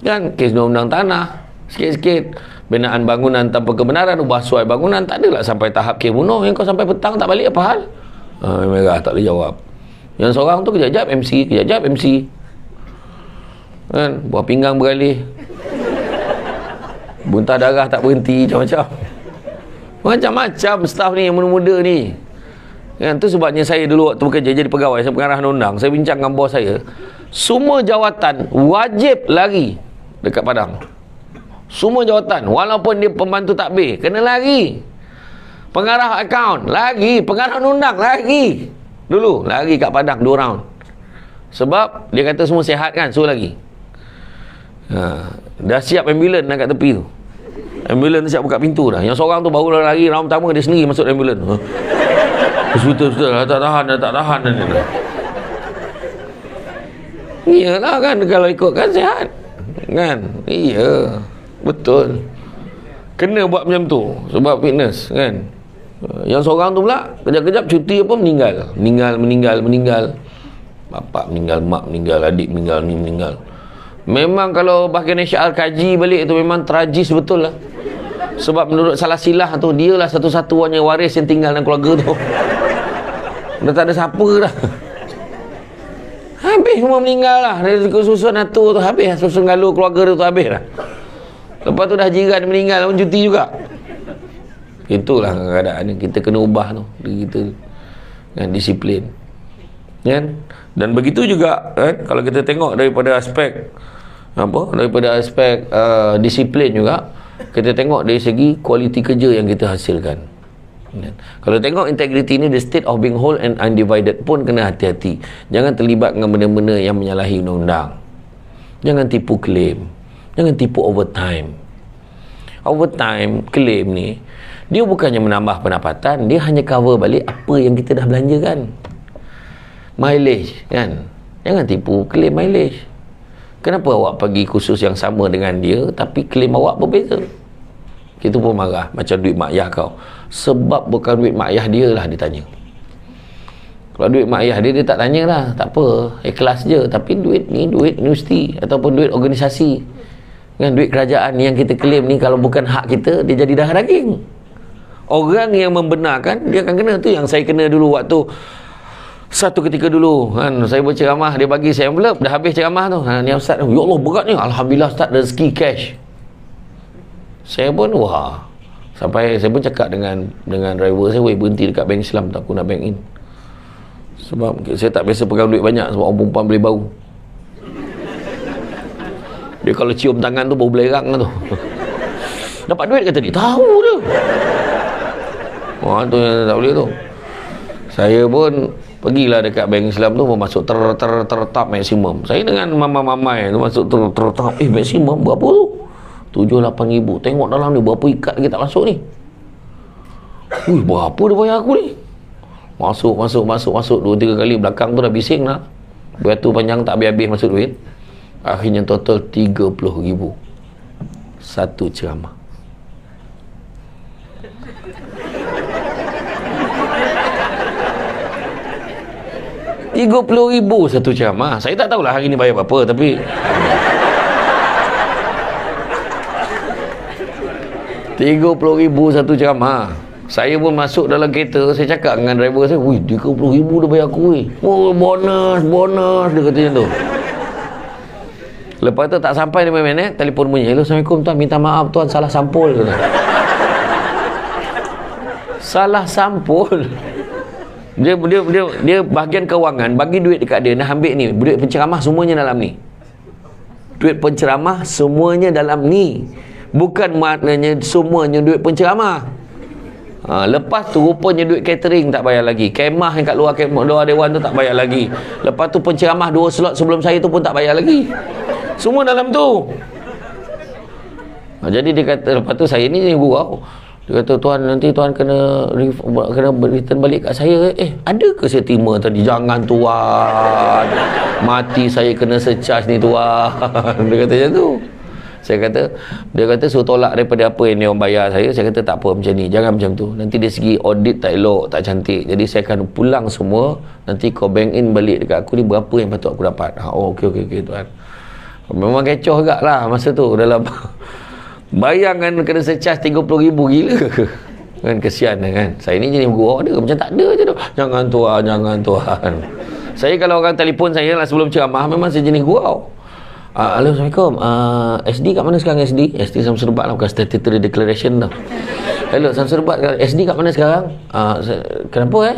Speaker 1: kan. Kes undang-undang tanah, sikit-sikit binaan bangunan tanpa kebenaran, ubah suai bangunan, tak adalah sampai tahap kes bunuh. Yang kau sampai petang tak balik, apa hal? Merah tak boleh jawab. Yang seorang tu kejap-kejap MC kan, buah pinggang beralih, muntah darah tak berhenti, macam-macam staff ni yang muda-muda ni kan. Tu sebabnya saya dulu waktu bekerja jadi pegawai, saya pengarah undang, saya bincang dengan bos saya, semua jawatan wajib lari dekat Padang. Semua jawatan, walaupun dia pembantu takbir, kena lari. Pengarah akaun lagi, pengarah undang lagi. Dulu lagi kat Padang 2 round. Sebab dia kata semua sihat kan, suruh lagi. Dah siap ambulan kat tepi tu. Ambulan tu siap buka pintu dah. Yang seorang tu baru lari round pertama, dia sendiri masuk ambulan. Betul dah tak tahan dah. Iyalah kan, kalau ikutkan sihat. Kan? Iya. Betul. Kena buat macam tu sebab fitness kan. Yang seorang tu pula kejap-kejap cuti apa meninggal. Bapak meninggal, mak meninggal, adik meninggal, ni meninggal. Memang kalau bahagian HR kaji balik tu memang tragis betul lah. Sebab menurut salah silah tu, dia lah satu-satunya waris yang tinggal dalam keluarga tu. Dah tak ada siapa dah. Habis semua meninggal lah. Dari susun atur tu habis. Susun galuh keluarga tu habis lah. Lepas tu dah jiran meninggal pun cuti juga. Itulah keadaan kita kena ubah tu. Kita kan, disiplin. Kan? Dan begitu juga kan, kalau kita tengok daripada aspek disiplin juga, kita tengok dari segi kualiti kerja yang kita hasilkan. Kan? Kalau tengok integriti ni, the state of being whole and undivided pun kena hati-hati. Jangan terlibat dengan benda-benda yang menyalahi undang-undang. Jangan tipu claim. Jangan tipu overtime. Overtime, claim ni, dia bukannya menambah pendapatan, dia hanya cover balik apa yang kita dah belanjakan. Mileage, kan? Jangan tipu claim mileage. Kenapa awak pergi kursus yang sama dengan dia, tapi claim awak berbeza? Kita pun marah, macam duit mak ayah kau. Sebab bukan duit mak ayah dia lah ditanya. Kalau duit mak ayah dia tak tanya lah, tak apa, ikhlas je. Tapi duit ni, duit universiti ataupun duit organisasi, kan, duit kerajaan yang kita claim ni, kalau bukan hak kita, dia jadi darah daging. Orang yang membenarkan, dia akan kena. Tu yang saya kena dulu waktu satu ketika dulu kan, saya berceramah, dia bagi saya envelope, dah habis ceramah tu. Ni ustaz, ya Allah berat ni. Alhamdulillah ustaz, rezeki cash. Saya pun wah, sampai saya pun cakap dengan driver saya, weh berhenti dekat bank Islam tak, aku nak bank in. Sebab saya tak biasa pegang duit banyak, sebab orang perempuan boleh bau. Dia kalau cium tangan tu bau belerang tu. Dapat duit kata dia, tahu dia. Wah, tu yang tak boleh tu. Saya pun pergilah dekat bank Islam tu, masuk tertap maksimum. Saya dengan mamai tu masuk tertap, maksimum berapa tu? 7-8 ribu. Tengok dalam ni berapa ikat lagi tak masuk ni. Berapa dia bayar aku ni? Masuk 2-3 kali, belakang tu dah bising lah. Beratur panjang tak habis-habis masuk duit. Akhirnya total 30 ribu satu ceramah. RM30,000 satu ceramah. Saya tak tahulah hari ni bayar berapa, tapi RM30,000 satu ceramah. Saya pun masuk dalam kereta, saya cakap dengan driver saya, wih, RM30,000 dia bayar aku, wih. Oh, bonus, dia kata macam tu. Lepas tu tak sampai 5 minit, telefon bunyi. Hello, Assalamualaikum tuan, minta maaf tuan, salah sampul. Salah sampul. Dia bahagian kewangan bagi duit dekat dia, nak ambil ni duit penceramah semuanya dalam ni. Duit penceramah semuanya dalam ni. Bukan maknanya semuanya duit penceramah. Lepas tu rupanya duit catering tak bayar lagi. Kemah yang kat luar dewan tu tak bayar lagi. Lepas tu penceramah 2 slot sebelum saya tu pun tak bayar lagi. Semua dalam tu. Jadi dia kata, lepas tu saya ni gurau. Dia kata, tuan, nanti tuan kena return balik kat saya. Ada ke saya terima tadi? Jangan tuan, mati saya kena secharge ni tuan. Dia kata macam tu. Dia kata suruh tolak daripada apa yang dia orang bayar saya. Saya kata tak apa macam ni, jangan macam tu. Nanti dari segi audit tak elok, tak cantik. Jadi saya akan pulang semua. Nanti kau bank in balik dekat aku ni berapa yang patut aku dapat. Okey tuan. Memang kecoh agak lah masa tu dalam. Bayangkan kena secharge 30,000, gila ke? Kan kesian kan. Saya ni jenis gurau ada, macam tak ada je tu. Jangan tuan. Saya kalau orang telefon saya lah sebelum ceramah, memang saya jenis gurau. Halo, Assalamualaikum. SD kat mana sekarang SD? SD Samsul Rebat lah, bukan statutory declaration tau. Hello, Samsul Rebat, SD kat mana sekarang? Kenapa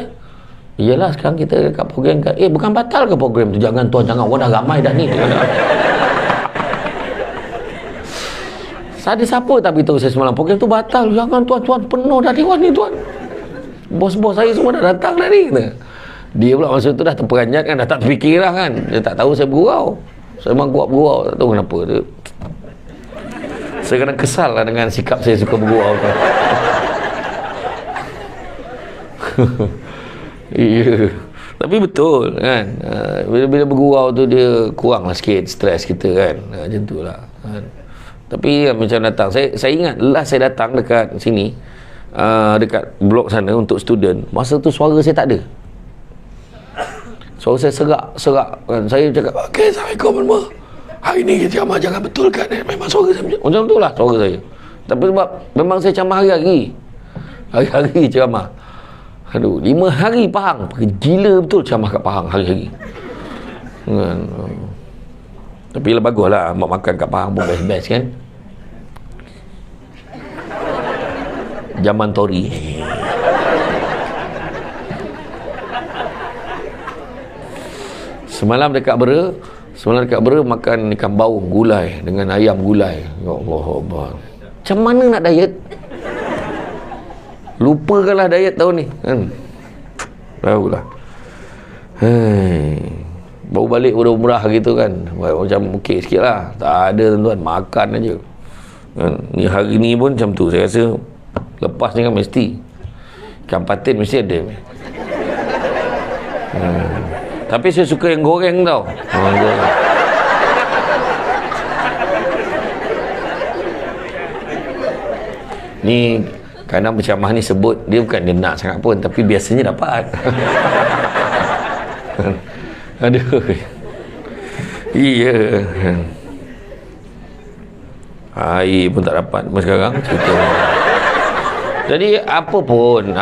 Speaker 1: Iyalah sekarang kita kat program kat, bukan batal ke program tu? Jangan tuan, jangan. Orang dah ramai dah ni. Ada siapa tak beritahu saya semalam program tu batal? Jangan tuan, penuh dah dewan ni tuan. bos-bos saya semua dah datang dah ni, kata. Dia pula masa tu dah terperanjat kan, dah tak terfikir lah kan, dia tak tahu saya bergurau. Saya memang kuat bergurau, tak tahu kenapa tu. Saya kadang kesal lah dengan sikap saya suka bergurau tu. Ya. Tapi betul kan, bila bergurau tu dia kurang lah sikit stres kita kan, macam tu lah kan. Tapi macam datang, saya ingat last saya datang dekat sini, dekat blok sana untuk student, masa tu suara saya tak ada. Suara saya serak kan. Saya cakap, okay, Assalamualaikum semua, hari ni kita ceramah jangan betulkan memang suara saya macam tu lah suara saya. Tapi sebab memang saya ceramah hari-hari ceramah. Aduh, 5 hari Pahang. Gila betul ceramah kat Pahang hari-hari. Tapi lah bagus lah, mak makan kat Pahang pun best-best kan. Zaman Tori. Semalam dekat Bera makan ikan baung gulai dengan ayam gulai. Ya Allah Allah. Macam mana nak diet? Lupakanlah diet tahun ni kan. Tahulah. Baru balik umrah gitu kan, macam okey sikit lah. Tak ada tuan, makan aja kan. Ni hari ni pun macam tu. Saya rasa lepas ni kan mesti ikan patin mesti ada. Tapi saya suka yang goreng tau. Goreng. Ni kadang berceramah ni sebut dia bukan dia nak sangat pun, tapi biasanya dapat. Aduh. Iya. Air pun tak dapat pun sekarang cerita. Jadi apa pun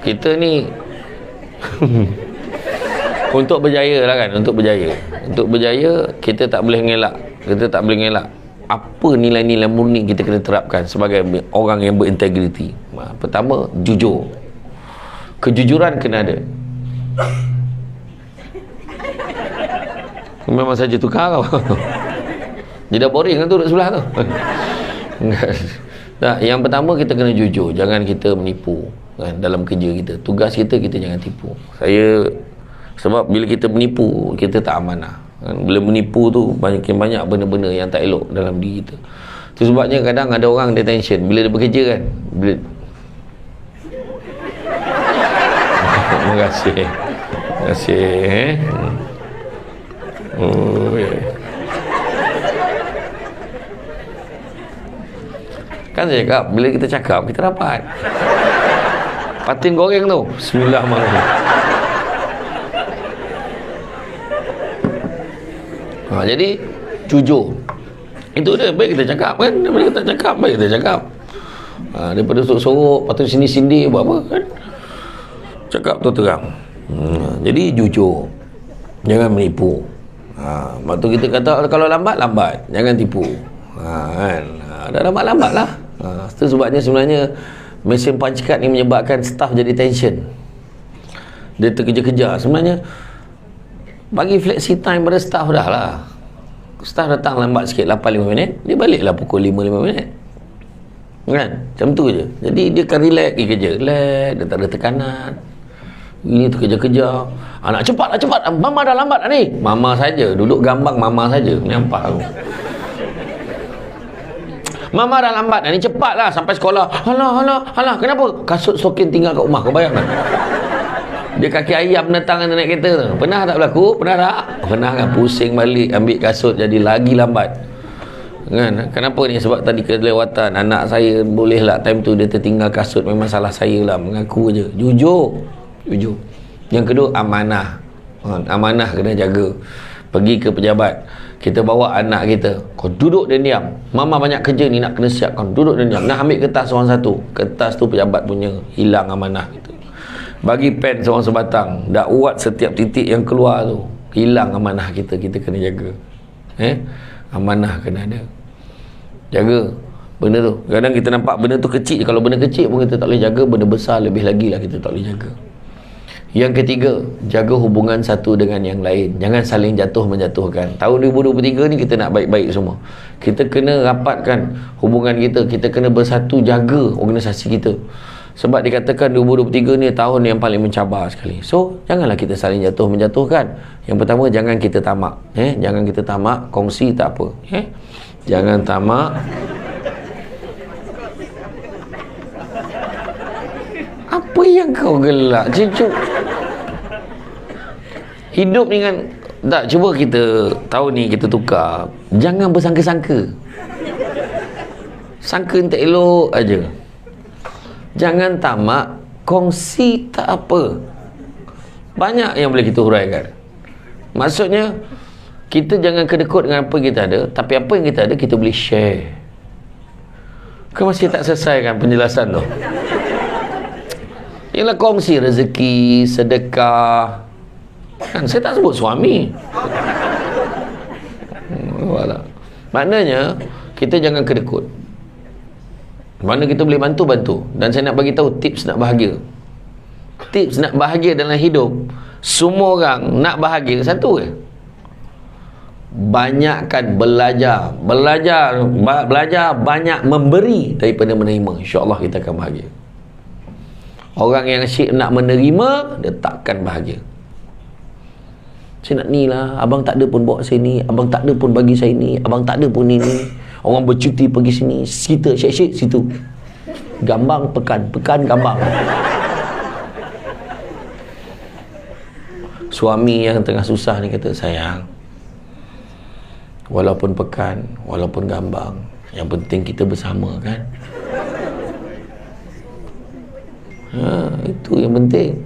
Speaker 1: kita ni untuk berjaya lah kan, untuk berjaya kita tak boleh ngelak apa nilai-nilai murni kita kena terapkan sebagai orang yang berintegriti. Pertama, jujur. Kejujuran kena ada. Memang saja tukar kau. Dia dah boring kan tu duduk sebelah tu. Nah, yang pertama kita kena jujur, jangan kita menipu kan, dalam kerja kita. Tugas kita jangan tipu. Sebab bila kita menipu, kita tak amanah. Bila menipu tu banyak benda-benda yang tak elok dalam diri kita. Tu sebabnya kadang ada orang detention bila dia bekerja kan. Terima kasih. Oh, yeah. Kan saya cakap, bila kita cakap kita dapat. Patin goreng tu, bismillahirrahmanirrahim. Jadi jujur itu dia, baik kita cakap kan, baik kita cakap. Daripada sorok-sorok lepas tu sini-sini buat apa kan, cakap tu terang. Jadi jujur, jangan menipu. Lepas tu kita kata kalau lambat, jangan tipu. Kan, dah lambat lah. Itu sebabnya sebenarnya mesin punch card ni menyebabkan staff jadi tension, dia terkejar-kejar. Sebenarnya bagi flexi time pada staff dah lah. Staff datang lambat sikit 8-5 minit, dia baliklah pukul 5 minit kan, macam tu je. Jadi dia akan relax pergi kerja, relax, dia tak ada tekanan. Ini terkejar-kejar, nak cepat, mama dah lambat dah ni. Mama saja duduk gambang, mama saja nampak aku. Mama dah lambat dah ni, cepatlah sampai sekolah. Halah, kenapa? Kasut stokin tinggal kat rumah, kau bayangkan. Dia kaki ayam datang naik kereta tu. Pernah tak berlaku? Pernah tak? Pernah kan, pusing balik ambil kasut jadi lagi lambat kan. Kenapa ni? Sebab tadi kelewatan. Anak saya bolehlah time tu dia tertinggal kasut, memang salah saya lah, mengaku je. Jujur. Yang kedua, amanah. Amanah kena jaga. Pergi ke pejabat, kita bawa anak kita, kau duduk dan diam, mama banyak kerja ni nak kena siap, kau duduk dan diam. Nak ambil kertas orang satu, kertas tu pejabat punya, hilang amanah gitu. Bagi pen seorang sebatang, dakwat setiap titik yang keluar tu, hilang amanah kita kena jaga. Amanah kena ada, jaga benda tu. Kadang kita nampak benda tu kecil, kalau benda kecil pun kita tak boleh jaga, benda besar lebih lagi lah kita tak boleh jaga. Yang ketiga, jaga hubungan satu dengan yang lain, jangan saling jatuh-menjatuhkan. Tahun 2023 ni kita nak baik-baik semua, kita kena rapatkan hubungan kita kena bersatu, jaga organisasi kita. Sebab dikatakan 2023 ni tahun yang paling mencabar sekali. So, janganlah kita saling menjatuhkan. Yang pertama, jangan kita tamak. Jangan kita tamak, kongsi tak apa. Jangan tamak. Apa yang kau gelak? Cucu. Hidup ni kan, tak, cuba kita tahun ni kita tukar. Jangan bersangka-sangka. Sangka tak elok aja. Jangan tamak, kongsi tak apa. Banyak yang boleh kita huraikan. Maksudnya, kita jangan kedekut dengan apa kita ada, tapi apa yang kita ada, kita boleh share. Kau masih tak selesai kan penjelasan tu? Ialah kongsi rezeki, sedekah. Kan saya tak sebut suami. Maknanya, kita jangan kedekut. Mana kita boleh bantu. Dan saya nak bagi tahu tips nak bahagia. Tips nak bahagia dalam hidup. Semua orang nak bahagia satu ke? Banyakkan belajar. Belajar banyak memberi daripada menerima. InsyaAllah kita akan bahagia. Orang yang asyik nak menerima, dia takkan bahagia. Saya nak ni lah, abang tak ada pun bawa saya ni, abang tak ada pun bagi saya ni, abang tak ada pun ni. Orang bercuti pergi sini, kita syek-syek situ. Gambang pekan gambang. Suami yang tengah susah ni kata, sayang, walaupun pekan, walaupun gambang, yang penting kita bersama kan. Itu yang penting.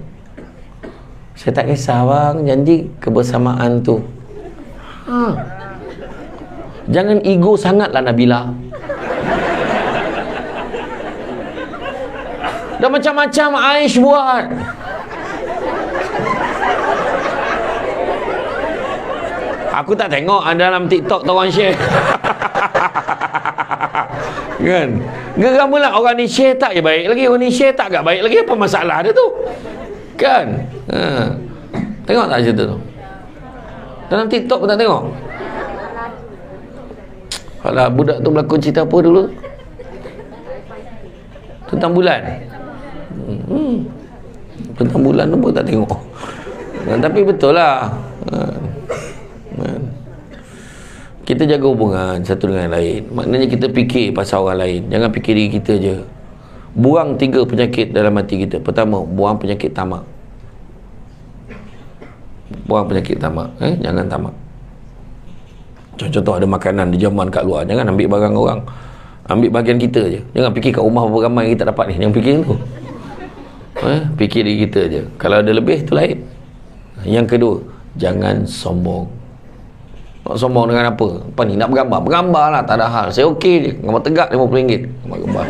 Speaker 1: Saya tak kisah bang, janji kebersamaan tu. Jangan ego sangatlah Nabila. Dah macam-macam Aish buat. Aku tak tengok ada dalam TikTok tu orang share. Kan? Geram pula orang ni share tak je baik lagi, orang ni share tak agak baik lagi, apa masalah dia tu? Kan? Tengok tak cerita tu? Dalam TikTok pun tak tengok. Alah, budak tu berlakon cerita apa dulu? Tentang bulan. Tentang bulan tu pun tak tengok. Tapi betul lah. Kita jaga hubungan satu dengan lain. Maknanya kita fikir pasal orang lain. Jangan fikir diri kita je. Buang 3 penyakit dalam hati kita. Pertama, buang penyakit tamak. Buang penyakit tamak. Jangan tamak. Contoh ada makanan dijaman kat luar, jangan ambil barang orang, ambil bahagian kita je. Jangan fikir kat rumah berapa ramai kita dapat ni, jangan fikir tu. Fikir diri kita je. Kalau ada lebih tu lain. Yang kedua, jangan sombong. Nak sombong dengan apa? Apa ni, nak bergambar? Bergambar lah, tak ada hal. Saya okey je, gambar tegak RM50. Gambar.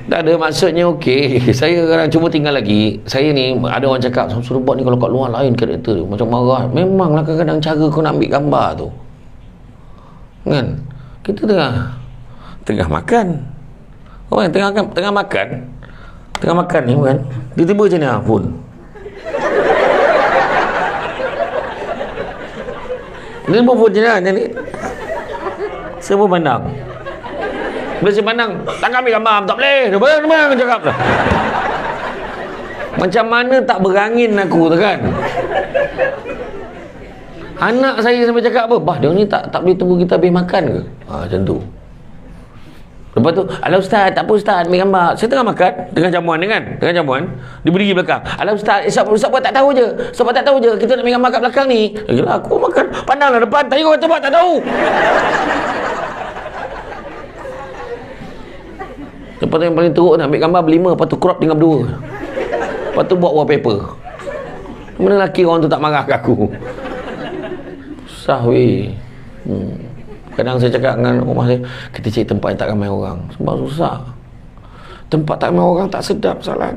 Speaker 1: Tak ada, maksudnya okey. Saya kadang cuma tinggal lagi. Saya ni, ada orang cakap, Samsul Robot ni kalau kat luar lain karakter dia, macam marah. Memanglah kadang-kadang cara kau nak ambil gambar tu. Kan? Kita tengah makan. Orang tengah makan. Tengah makan ni kan. Tiba-tiba macam ni pun. Dia pun macam ni. Saya pun pandang. Bila saya pandang, tak ambil gambar, tak boleh. Dia mana cakap dah. Macam mana tak berangin aku tu kan. Anak saya sampai cakap apa? Bah, dia ni tak boleh tunggu kita habis makan ke? Macam tu. Lepas tu, alah ustaz, tak apa ustaz, ambil gambar. Saya tengah makan, tengah jamuan ni kan. Tengah jamuan, dia berdiri belakang. Alah ustaz, ustaz buat tak tahu je. Ustaz buat tak tahu je, kita nak ambil gambar kat belakang ni. Yalah, aku makan, pandanglah depan. Tadi kau kata buat tak tahu. Lepas tu yang paling teruk nak ambil gambar berlima, lepas tu crop tinggal 2. Lepas tu buat wallpaper. Mana lelaki orang tu tak marah kat aku? Susah weh. Kadang saya cakap dengan rumah saya, kita cari tempat yang tak ramai orang. Sebab susah. Tempat tak ramai orang tak sedap salah.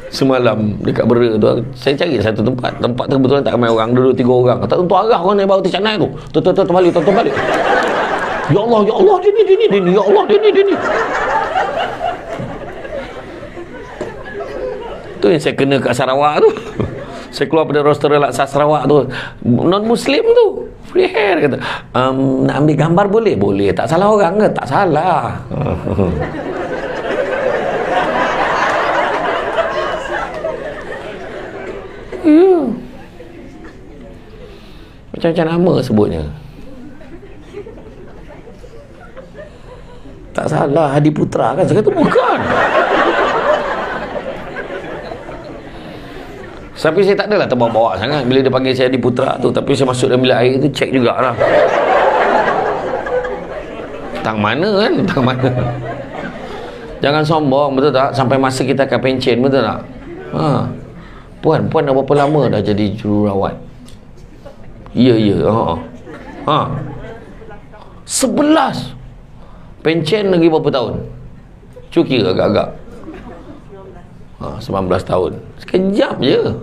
Speaker 1: Semalam dekat Bera tu, saya cari satu tempat. Tempat tu kebetulan tak ramai orang, duduk 3 orang. Tak tentu arah orang naik bawah Ticanai tu. Tuan balik. Ya Allah, dia ni. Ya Allah, dia ni. Tu yang saya kena kat Sarawak tu. Saya keluar pada restoran Laksa Sarawak tu, non muslim tu free hair, kata nak ambil gambar boleh? Boleh. Tak salah orang ke? Tak salah. Macam-macam nama sebutnya. Tak salah Hadi Putra kan? Saya kata bukan. Tapi saya tak adalah terbawa-bawa sangat bila dia panggil saya Hadi Putra tu. Tapi saya masuk dalam bilik air tu, cek jugalah tang mana kan, tang mana. Jangan sombong, betul tak? Sampai masa kita akan pencen, betul tak? Puan dah berapa lama dah jadi jururawat? Ya. 11. Pencen lagi berapa tahun? Cuki agak-agak 19 tahun. Sekejap je.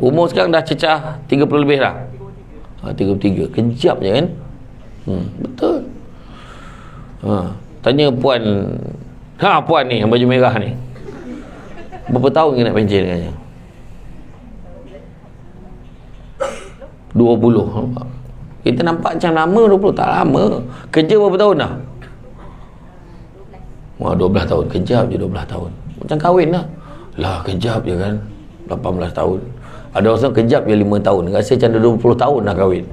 Speaker 1: Umur sekarang dah cecah 30 lebih dah. 33. Kejap je kan? Betul. Tanya puan ni yang baju merah ni, berapa tahun kena pencen dengannya? 20. Kita nampak macam lama 20, tak lama. Kerja berapa tahun dah? 12 tahun. Kejap je 12 tahun. Macam kahwin lah. Kejap je kan 18 tahun. Ada orang kejap je 5 tahun. Rasa macam 20 tahun dah kahwin.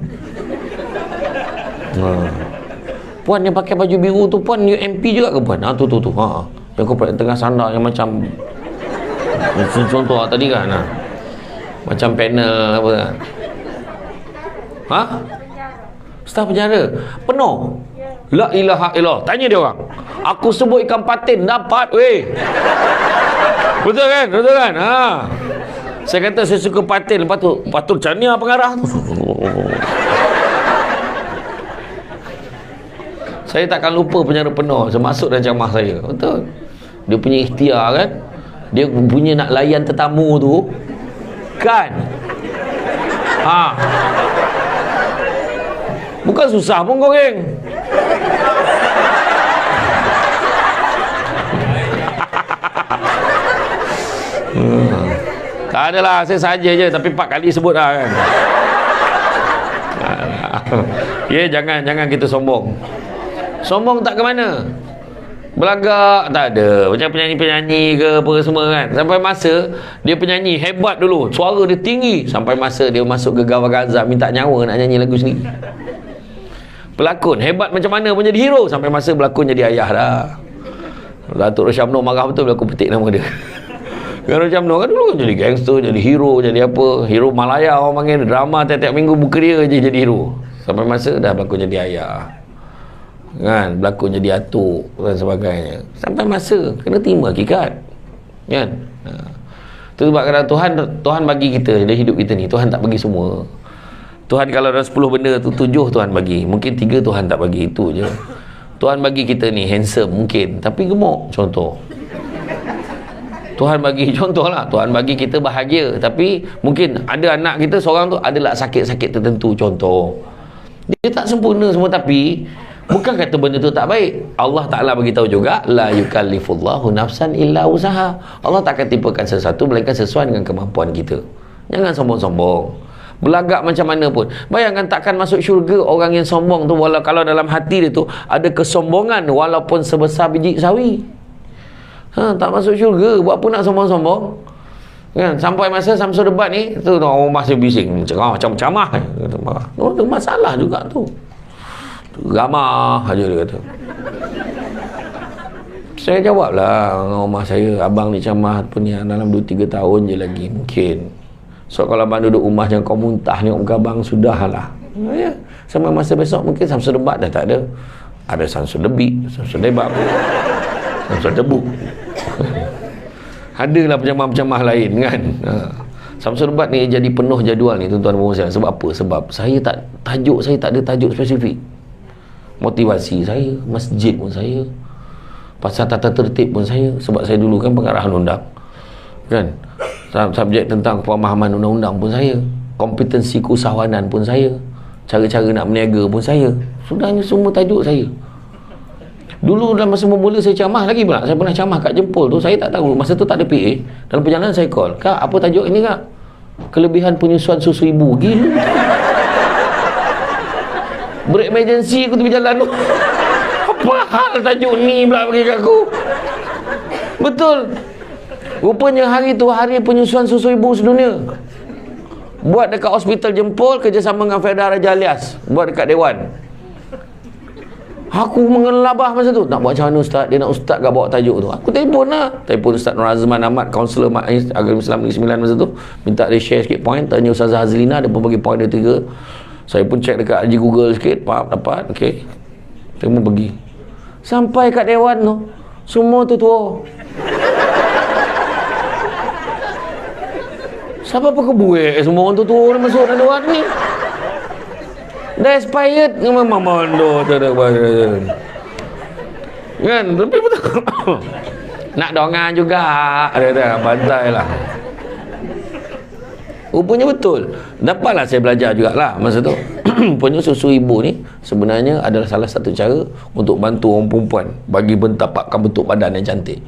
Speaker 1: Puan yang pakai baju biru tu, puan UMP juga ke puan? Tu. Yang kau pakai tengah sandar yang macam contoh tadi kan, macam panel apa kan? Staf penjara penuh. La ilaha illallah. Tanya dia orang, aku sebut ikan patin dapat weh. Betul kan? Saya kata saya suka patin. Lepas tu macam ni pengarah tu. Saya takkan lupa penjara penuh. Saya masuk dan ceramah saya. Betul. Dia punya ikhtiar kan. Dia punya nak layan tetamu tu kan. Bukan susah pun goreng. Tak adalah, saya saja je. Tapi 4 kali sebut dah kan. Jangan kita sombong. Sombong tak ke mana? Belagak tak ada. Macam penyanyi-penyanyi ke apa semua kan. Sampai masa dia penyanyi hebat dulu, suara dia tinggi. Sampai masa dia masuk ke Gawar Gaza, minta nyawa nak nyanyi lagu sendiri. Pelakon hebat macam mana pun jadi hero. Sampai masa berlakon jadi ayah dah. Datuk Rosyamno marah betul bila aku petik nama dia. Kan Rosyamno kan dulu kan jadi gangster, jadi hero, jadi apa, hero Malaya orang panggil. Drama tiap-tiap minggu buka dia je jadi hero. Sampai masa dah berlakon jadi ayah kan, berlakon jadi atuk dan sebagainya. Sampai masa kena terima hakikat kan. Itu sebab kadang Tuhan bagi kita dalam hidup kita ni, Tuhan tak bagi semua. Tuhan kalau ada 10 benda tu, 7 Tuhan bagi, mungkin 3 Tuhan tak bagi, itu je. Tuhan bagi kita ni handsome mungkin, tapi gemuk contoh. Tuhan bagi contohlah, Tuhan bagi kita bahagia, tapi mungkin ada anak kita seorang tu adalah sakit-sakit tertentu contoh. Dia tak sempurna semua, tapi bukan kata benda tu tak baik. Allah Ta'ala beritahu juga, la yukallifullahu nafsan illa usaha. Allah tak akan timpakan sesuatu melainkan sesuai dengan kemampuan kita. Jangan sombong-sombong. Belagak macam mana pun. Bayangkan takkan masuk syurga orang yang sombong tu, walau kalau dalam hati dia tu ada kesombongan walaupun sebesar biji sawi. Tak masuk syurga. Buat apa nak sombong-sombong? Kan? Sampai masa Samsul debat ni, tu orang masih bising macam-macam. Ada masalah juga tu. Ramah aja dia kata. Saya jawablah dengan rumah saya, abang ni camah pun ni dalam 2-3 tahun je lagi mungkin. So kalau abang duduk rumah jangan kau muntah ni muka abang, sudahlah. Ya. Sampai masa besok mungkin Samsul debat dah tak ada. Ada Samsul debi, Samsul debat, Samsul debu. Adalah penjamah-penjamah lain kan. Samsul debat ni jadi penuh jadual ni tuan-tuan dan puan-puan. Sebab apa? Sebab saya tak ada tajuk spesifik. Motivasi saya, masjid pun saya, pasal tata tertib pun saya, sebab saya dulu kan pengarahan undang kan, subjek tentang pemahaman undang-undang pun saya, kompetensi keusahawanan pun saya, cara-cara nak berniaga pun saya. Sudahnya semua tajuk saya. Dulu dalam masa bermula saya camah lagi pula. Saya pernah camah kat Jempol tu. Saya tak tahu. Masa tu tak ada PA. Dalam perjalanan saya call. Kak, apa tajuk ini kak? Kelebihan penyusuan susu ibu. Gila. Break emergency aku tu berjalan tu. Apa hal tajuk ni pula bagi kat aku? Betul. Rupanya hari tu hari penyusuan susu ibu sedunia. Buat dekat hospital Jempol kerjasama dengan Federal Raja Alias. Buat dekat Dewan. Aku mengelabah masa tu. Nak buat macam mana ustaz? Dia nak ustaz kat bawa tajuk tu. Aku telefon lah. Telefon Ustaz Nur Azman Ahmad, kaunselor Agama Islam Negeri Sembilan masa tu. Minta dia share sikit point. Tanya Ustazah Hazlina. Dia pun bagi point dia 3. Saya pun check dekat Haji Google sikit. Faham? Dapat. Okay. Saya pun pergi. Sampai kat Dewan tu. Semua tu tua. Siapa apa kebuik semua orang tu tua ni masuk dalam Dewan ni. Dah expired memang mondo tak ada kan, tapi betul. Nak dongan juga ada bantai lah. Rupanya betul. Dapatlah saya belajar jugalah masa tu. Rupanya susu ibu ni sebenarnya adalah salah satu cara untuk bantu orang perempuan bagi mentapakkan bentuk badan yang cantik.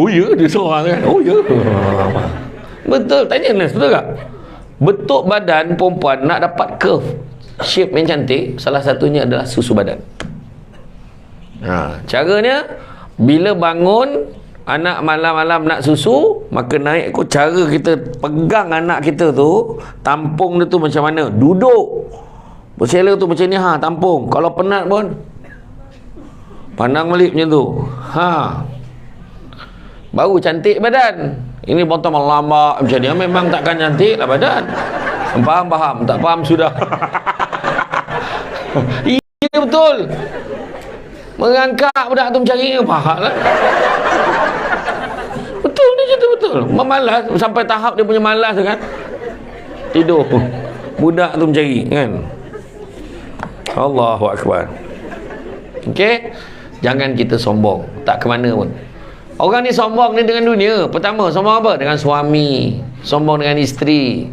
Speaker 1: Oh ya, dia seorang kan. Oh ya. Betul, tanya nurse, betul tak? Bentuk badan perempuan nak dapat curve shape yang cantik, salah satunya adalah susu badan. Caranya bila bangun anak malam-malam nak susu, maka naik kot cara kita pegang anak kita tu, tampung dia tu macam mana? Duduk. Bersela tu macam ni, tampung. Kalau penat pun pandang balik macam tu. Baru cantik badan. Ini botol melambak macam ni. Memang takkan cantik lah badan. Faham? Tak faham sudah. Iya betul. Mengangkat budak tu mencari faham lah. Betul ni cerita betul. Memalas sampai tahap dia punya malas kan. Tidur. Budak tu mencari kan. Allahu Akbar. Okey. Jangan kita sombong. Tak ke mana pun. Orang ni sombong ni dengan dunia. Pertama, sombong apa? Dengan suami. Sombong dengan isteri.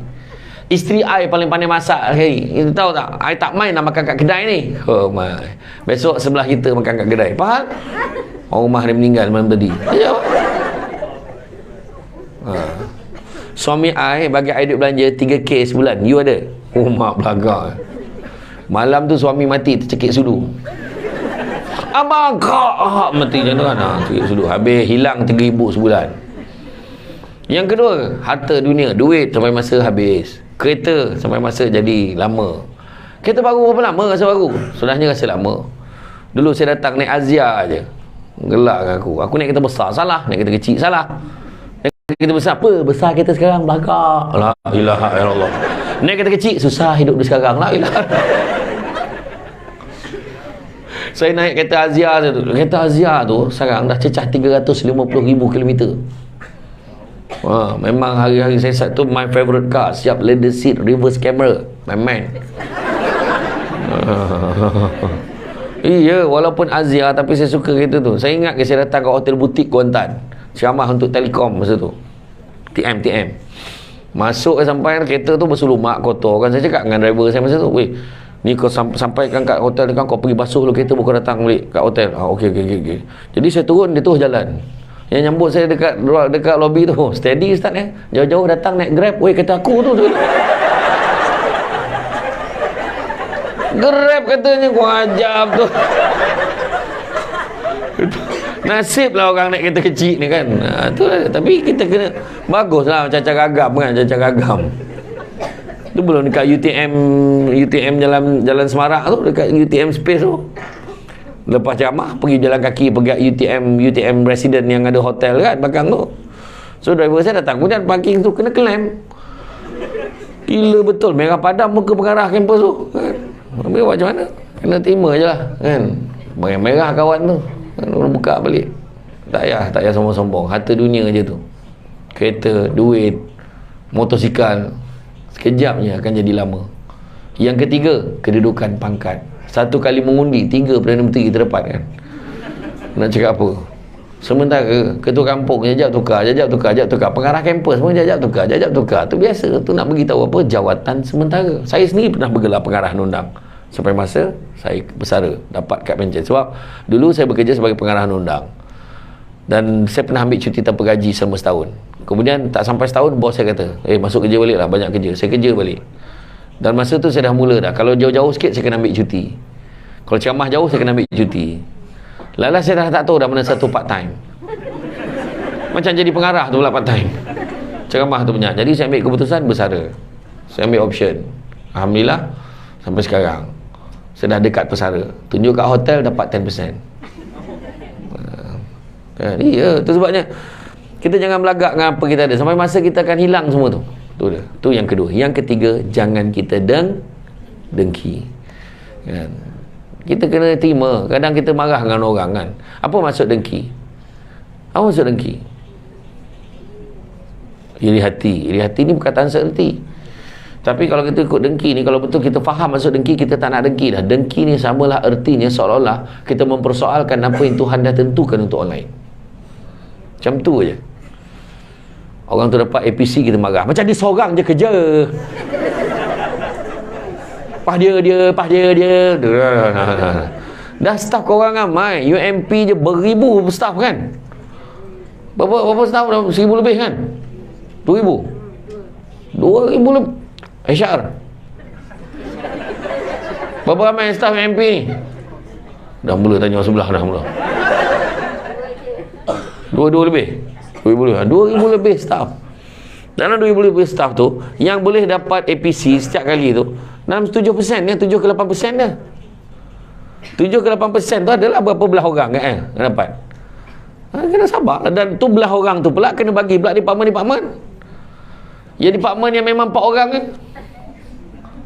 Speaker 1: Isteri I paling pandai masak hari. Itu tahu tak? I tak main nak makan kat kedai ni. Oh my. Besok sebelah kita makan kat kedai. Faham? Orang rumah dia meninggal malam tadi. Ya. Suami I bagi I duit belanja 3K sebulan. You ada? Oh mak belagak. Malam tu suami mati tercekik sudu. Abang kak mati macam tu kan. Sudah habis hilang 3,000 sebulan. Yang kedua, harta dunia, duit sampai masa habis. Kereta sampai masa jadi lama. Kereta baru berapa lama rasa baru? Sudahnya rasa lama. Dulu saya datang naik Azia aje. Gelak dengan aku. Aku naik kereta besar salah, naik kereta kecil salah. Naik kereta besar apa? Besar kereta sekarang belakang. La ilaha illallah. Naik kereta kecil susah hidup dia sekarang. La ilaha. Saya naik kereta Azia tu. Kereta Azia tu sekarang dah cecah 350,000 km. Memang hari-hari saya set tu my favorite car. Siap leather seat, reverse camera. My man. Iya, walaupun Azia tapi saya suka kereta tu. Saya ingat saya datang ke hotel butik Kuantan. Ceramah untuk Telekom masa tu. TM. Masuk sampai kereta tu berselumak kotor kan. Saya cakap dengan driver saya masa tu, "Weh, ni kau sampaikan kat hotel kan, kau pergi basuh dulu kereta baru kau datang balik kat hotel." Okey. Jadi saya turun, dia terus jalan. Yang nyambut saya dekat lobby tu, "Steady Ustaz ya. Jauh-jauh datang naik Grab." Weh, kata aku tu. Grab katanya, kau ajab tu. Nasib lah orang naik kereta kecil ni kan. Tu lah. Tapi kita kena baguslah cacar agam kan, cacar agam. Tu belum dekat UTM jalan Semarak tu, dekat UTM Space tu. Lepas ceramah pergi jalan kaki pergi UTM resident yang ada hotel kan belakang tu. So driver saya datang kemudian parking tu kena klaim. Gila betul, merah padam muka pengarah kampus tu kan. Tapi macam mana? Kena terima je lah kan. Merah kawan tu kan, buka balik. Tak payah sombong-sombong. Harta dunia je tu. Kereta, duit, motosikal, sekejapnya akan jadi lama. Yang ketiga, kedudukan pangkat. Satu kali mengundi 3 Perdana Menteri terdapat kan. Nak cakap apa? Sementara ketua kampung jajak tukar. Pengarah kampus pun jajak tukar. Tu biasa. Tu nak beritahu apa? Jawatan sementara. Saya sendiri pernah bergelar pengarah undang. Sampai masa saya bersara, dapat kad pencen. Sebab dulu saya bekerja sebagai pengarah undang. Dan saya pernah ambil cuti tanpa gaji selama setahun. Kemudian tak sampai setahun, bos saya kata, masuk kerja balik lah, banyak kerja. Saya kerja balik. Dan masa tu saya dah mula dah. Kalau jauh-jauh sikit, saya kena ambil cuti. Kalau ceramah jauh, saya kena ambil cuti. Lala saya dah tak tahu dah mana satu part time. Macam jadi pengarah tu pula part time. Ceramah tu banyak. Jadi saya ambil keputusan bersara. Saya ambil option. Alhamdulillah, sampai sekarang saya dah dekat pesara. Tunjuk kat hotel dapat 10%. Iya, tu sebabnya kita jangan belagak dengan apa kita ada. Sampai masa kita akan hilang semua tu. Tu dia. Tu yang kedua. Yang ketiga, jangan kita dengki. Kan? Kita kena terima. Kadang kita marah dengan orang kan. Apa maksud dengki? Apa maksud dengki? Iri hati. Iri hati ni perkataan seerti. Tapi kalau kita ikut dengki ni, kalau betul kita faham maksud dengki, kita tak nak dengki dah. Dengki ni samalah ertinya seolah-olah kita mempersoalkan apa yang Tuhan dah tentukan untuk orang lain. Macam tu je. Orang tu dapat APC, kita marah. Macam dia seorang je kerja. Pah dia. Dah staff korang ramai. UMP je beribu staff kan. Berapa staff? 1,000 lebih kan? 2,000 lebih. HR berapa ramai staff MP ni? Dah mula tanya orang sebelah dah mula. 2,000 lebih. 2,000 lebih staff. Dalam 2,000 lebih staff tu, yang boleh dapat APC setiap kali tu dalam 7% ya, 7 ke 8% dah. 7 ke 8% tu adalah berapa belah orang kan yang dapat. Kena sabar. Dan tu belah orang tu pula kena bagi pula department. Ya, department yang memang 4 orang kan,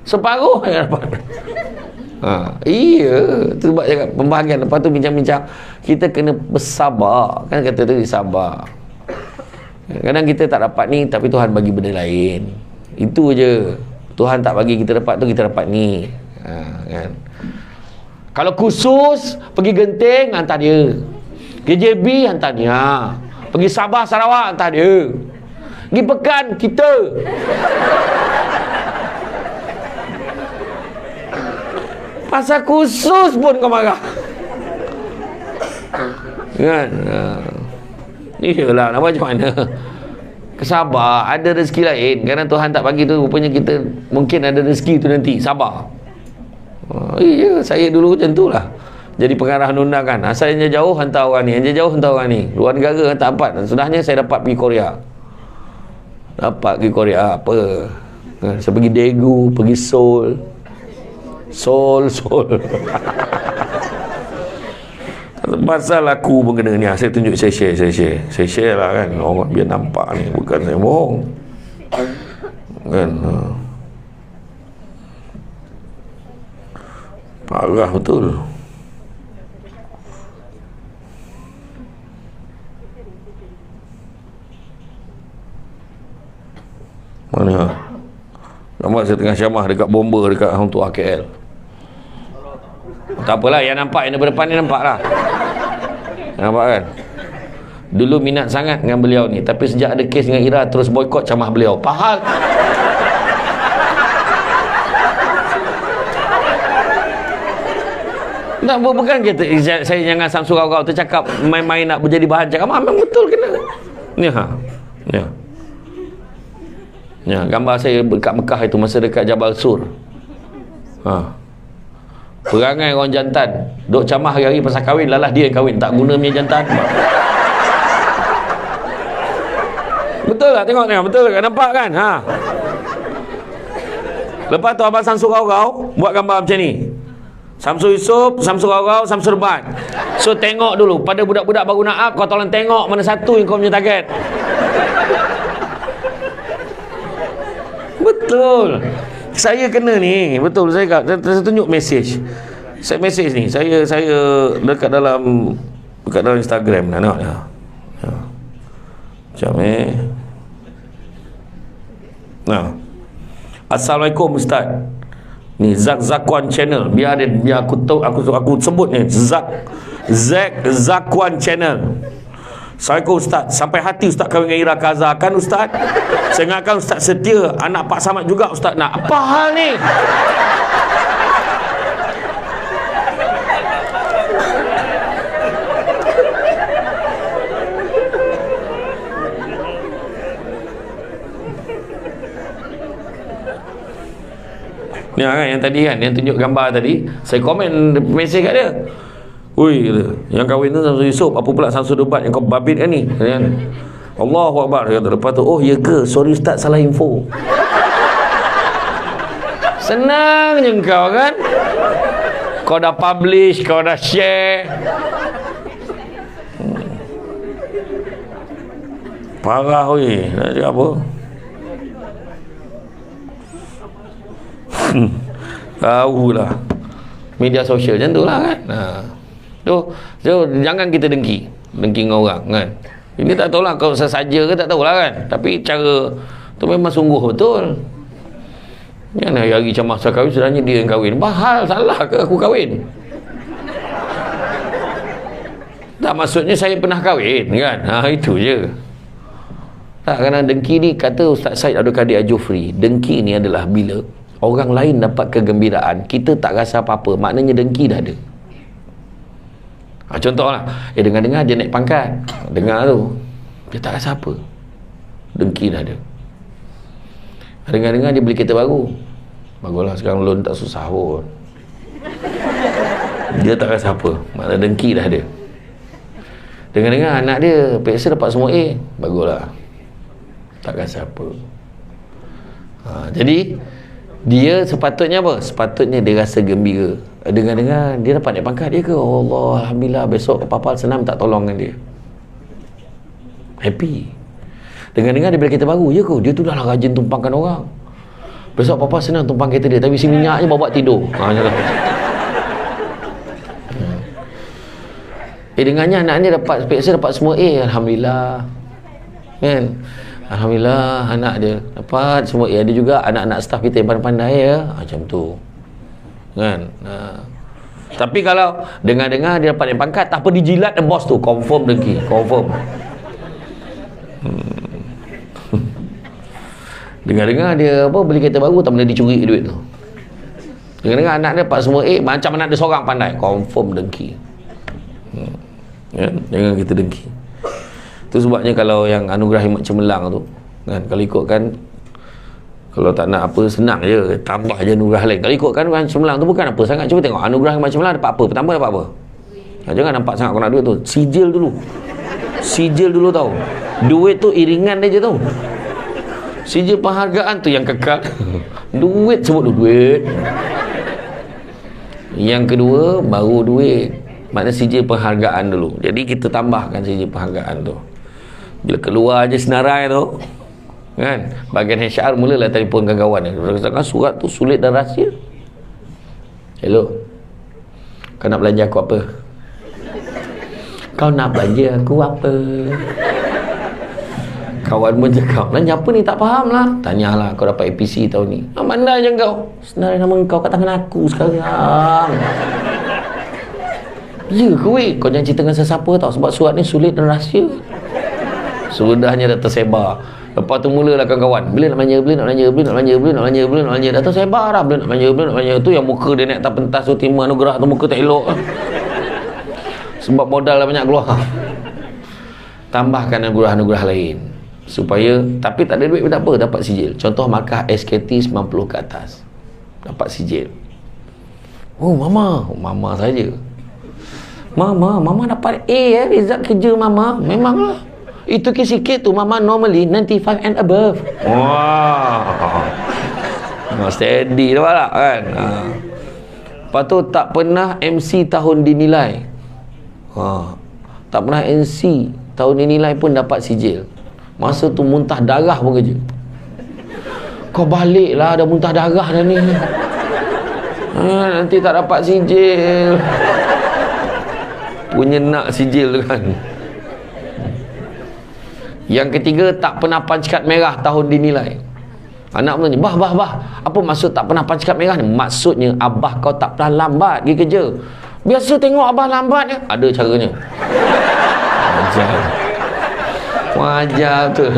Speaker 1: separuh yang dapat. Iya, tu sebab cakap pembahagian. Lepas tu bincang-bincang, kita kena bersabar. Kan kata tu, sabar. Kadang kita tak dapat ni, tapi Tuhan bagi benda lain. Itu je. Tuhan tak bagi kita dapat tu, kita dapat ni. Kan? Kalau khusus pergi Genting, hantar dia. KJB, hantar dia. Pergi Sabah, Sarawak, hantar dia. Pergi Pekan, kita. Pasal khusus pun kau marah. Kan? Iyalah, nak macam mana? Kesabar, ada rezeki lain. Kerana Tuhan tak bagi tu, rupanya kita mungkin ada rezeki tu nanti. Sabar. Iya, saya dulu macam tu lah. Jadi pengarah undangan. Asalnya jauh, hantar orang ni. Yang jauh, hantar orang ni. Luar negara, hantar 4. Sudahnya saya dapat pergi Korea. Dapat pergi Korea, apa? Saya pergi Daegu, pergi Seoul. Pasal aku pun kena ni, saya tunjuk, saya share lah kan, orang biar nampak ni, bukan saya bohong kan. Parah betul. Mana nampak saya tengah syamah dekat bomba dekat Hang Tuah KL. Tak apalah, yang nampak yang daripada depan ni nampak lah. Nampak kan? Dulu minat sangat dengan beliau ni, tapi sejak ada kes dengan Ira, terus boykot camah beliau. Pahal. Tak, bukan kata saya jangan Samsul kau tercakap main-main nak menjadi bahan cakap. Memang betul kena. Ni Ya, gambar saya dekat Mekah itu masa dekat Jabal Sur. Perangai orang jantan, duk camah hari-hari pasal kahwin, lalah dia yang kahwin, tak guna punya jantan. Betul tak? Tengok, betul tak? Nampak kan? Lepas tu Abang Samsul Rau buat gambar macam ni. Samsul Yusof, Samsul Rau, Samsul Rebat. So tengok dulu, pada budak-budak baru nak up, kau tolong tengok mana satu yang kau punya target. Betul. Saya kena ni. Betul, saya tunjuk mesej. Saya mesej ni. Saya dekat dalam Instagram. Nak tengok ya. Macam Assalamualaikum Ustaz. Ni Zakwan Channel. Biar aku sebut ni Zakwan Channel. Assalamualaikum Ustaz. Sampai hati Ustaz kahwin dengan Ira Kaza kan Ustaz? Saya ingatkan Ustaz setia. Anak Pak Samad juga Ustaz nak. Apa hal ni? Ya kan, yang tadi kan, yang tunjuk gambar tadi, saya komen mesej kat dia. Ui, kata, yang kahwin tu Samsul Yusof, apa pula Samsul Dobat yang kau babit kan ni? Kan? Allahu Akbar, kata. Lepas tu, oh ya ke? Sorry Ustaz, salah info. Senang je kau kan? Kau dah publish, kau dah share. Parah weh, nak cakap apa? Tahulah. Media sosial macam tu lah kan. So, jangan kita dengki dengan orang kan. Ini tak tahulah kau sesaja ke, tak tahulah kan. Tapi cara tu memang sungguh betul. Jangan hari macam masa kahwin sebenarnya dia yang kahwin. Bahal, salah ke aku kahwin? Tak, maksudnya saya pernah kahwin kan. Itu je. Tak, kerana dengki ni, kata Ustaz Said Abdul Kadir Al-Jufri, dengki ni adalah bila orang lain dapat kegembiraan, kita tak rasa apa-apa, maknanya dengki dah ada. Contohlah, dengar-dengar dia naik pangkat, dengar tu, dia tak rasa apa, dengki dah ada. Dengar-dengar dia beli kereta baru, baguslah sekarang loan tak susah pun, dia tak rasa apa, maknanya dengki dah ada. Dengar-dengar anak dia PSA dapat semua A, baguslah, tak rasa apa. Jadi dia sepatutnya apa? Sepatutnya dia rasa gembira. Dengar-dengar dia dapat naik pangkat, dia ke oh Allah, Alhamdulillah, besok kapal senam tak tolongkan dia, happy. Dengar-dengar dia beli kereta baru, ya ke? Dia tu dah lah rajin tumpangkan orang, besok apa-apa senang tumpang kereta dia, tapi si minyaknya bawa tidur. Macam tu. Dengarnya anak dia dapat PSA, dapat semua A, Alhamdulillah kan. Alhamdulillah anak dia dapat semua A. Ada juga anak-anak staf kita yang pandai-pandai ya, macam tu kan. Tapi kalau dengar-dengar dia dapat naik pangkat, tak apa dijilat bos tu, confirm dengki, confirm. Dengar-dengar dia apa beli kereta baru, tak boleh dicuri duit tu. Dengar-dengar anak dia dapat semua A, macam anak dia seorang pandai, confirm dengki. Jangan kita dengki. Itu sebabnya kalau yang anugerah Hikmat Cemerlang tu kan, kalau ikutkan, kalau tak nak apa, senang je, tambah je anugerah lain. Kalau ikutkan Hikmat Cemerlang tu bukan apa sangat. Cuba tengok anugerah Hikmat Cemerlang dapat apa. Pertama dapat apa? Jangan nampak sangat kau nak duit tu. Sijil dulu. Sijil dulu tau. Duit tu iringan dia je tau. Sijil penghargaan tu yang kekal. Duit sebut dulu, duit. Yang kedua baru duit. Maknanya sijil penghargaan dulu. Jadi kita tambahkan sijil penghargaan tu. Bila keluar je senarai tu kan, bahagian HR mulalah telefon kawan dia. Katakan surat tu sulit dan rahsia. Hello, kau nak belanja aku apa? Kau nak belanja aku apa? Kawan pun cakap, belanja apa ni, tak faham lah. Tanyalah, kau dapat APC tahun ni. Mana je kau? Senarai nama kau kat tangan aku sekarang. Ya ke weh? Kau jangan cerita dengan sesiapa tau, sebab surat ni sulit dan rahsia. Sudahnya dah tersebar. Lepas tu mulalah kawan-kawan, bila nak belanja, bila nak belanja, bila nak belanja, bila nak belanja, bila nak belanja, dah tersebar dah, bila nak belanja, bila nak belanja. Tu yang muka dia naik atas pentas tu, terima anugerah tu, muka tak elok. Sebab modal dah banyak keluar. Tambahkan anugerah-anugerah lain supaya, tapi tak ada duit pun tak apa, dapat sijil. Contoh markah SKT 90 ke atas, dapat sijil. Oh mama, mama saja. Mama dapat A result kerja mama. Memanglah. Itu sikit tu, mama normally 95 and above. Wah. Steady nampak tak kan? Lepas tu tak pernah MC tahun dinilai. Tak pernah MC tahun dinilai pun dapat sijil. Masa tu muntah darah pun kerja. Kau baliklah, dah muntah darah dah ni. Nanti tak dapat sijil. Punya nak sijil tu kan. Yang ketiga, tak pernah pancat merah tahun dinilai. Anak pun tanya, bah, apa maksud tak pernah pancat merah ni? Maksudnya abah kau tak pernah lambat pergi kerja. Biasa tengok abah lambat ya. Ada caranya. Wajar tu.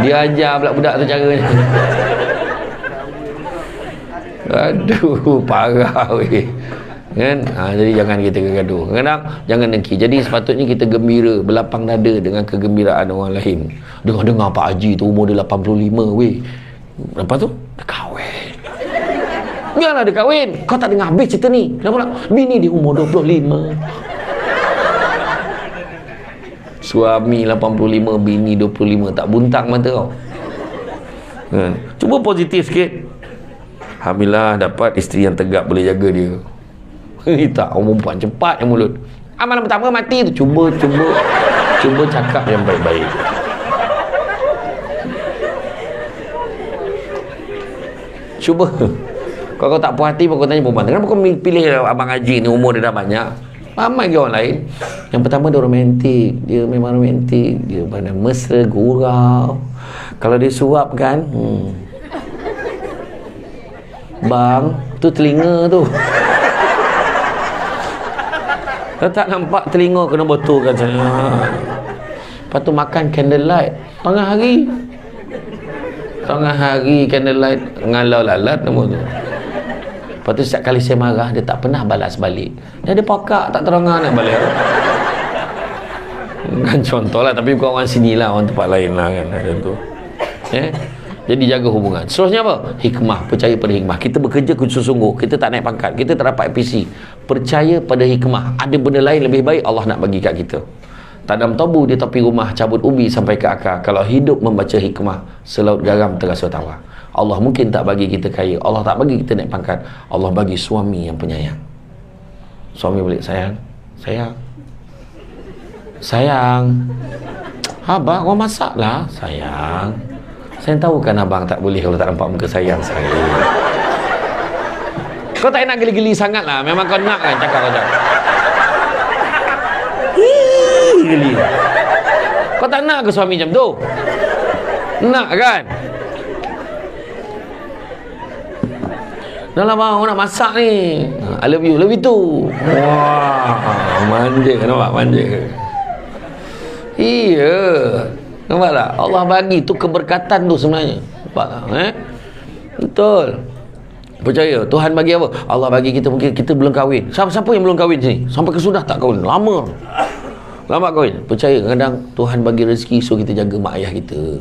Speaker 1: Dia ajar pula budak tu caranya. Aduh, parah weh. Kan? Jadi jangan kita gaduh. Kadang-kadang jangan dengki. Jadi sepatutnya kita gembira, berlapang dada dengan kegembiraan orang lain. Dengar-dengar Pak Haji tu umur dia 85 weh. Lepas tu dah kahwin. Biarlah dia kahwin. Kau tak dengar habis cerita ni. Kenapa nak? Bini dia umur 25. Suami 85, bini 25. Tak buntang mata kau. Cuba positif sikit. Alhamdulillah dapat isteri yang tegak boleh jaga dia. Tak, orang perempuan cepat yang mulut. Amalan pertama mati tu. Cuba cakap yang baik-baik. Cuba. Kalau kau tak puas hati, kau tanya perempuan, kenapa kau pilih Abang Haji ni, umur dia dah banyak? Ramai ke orang lain. Yang pertama dia romantik. Dia memang romantik. Dia pandai mesra, gurau. Kalau dia suap kan, bang, tu telinga tu. Kalau tak nampak telinga, kena betulkan sana. Lepas tu makan candlelight tengah hari candlelight, ngalau lalat nama tu. Lepas tu setiap kali saya marah, dia tak pernah balas balik. Dia ada pakak, tak terangan nak balik. Kan contoh lah, tapi bukan orang sini lah, orang tempat lain lah kan. Macam tu. Jadi jaga hubungan. Seterusnya apa? Hikmah. Percaya pada hikmah. Kita bekerja sungguh-sungguh. Kita tak naik pangkat. Kita tak dapat PC. Percaya pada hikmah. Ada benda lain lebih baik Allah nak bagi kat kita. Tanam tabu di tepi rumah, cabut ubi sampai ke akar. Kalau hidup membaca hikmah, selaut garam terasa tawar. Allah mungkin tak bagi kita kaya. Allah tak bagi kita naik pangkat. Allah bagi suami yang penyayang. Suami balik, sayang. Abang, orang masak lah. Sayang. Saya tahu kan abang tak boleh kalau tak nampak muka sayang saya. Kau tak nak geli-geli sangat lah. Memang kau nak kan cakap macam geli. Kau tak nak ke suami macam tu? Nak kan? Dah lah bang, nak masak ni. I love you tu. Wah, manja, nampak manja. Iya. Nampak tak? Allah bagi tu keberkatan tu sebenarnya. Nampak tak? Betul. Percaya Tuhan bagi apa? Allah bagi kita, mungkin kita belum kahwin. Siapa yang belum kahwin sini? Sampai ke sudah tak kahwin. Lama kahwin. Percaya kadang Tuhan bagi rezeki, so kita jaga mak ayah kita.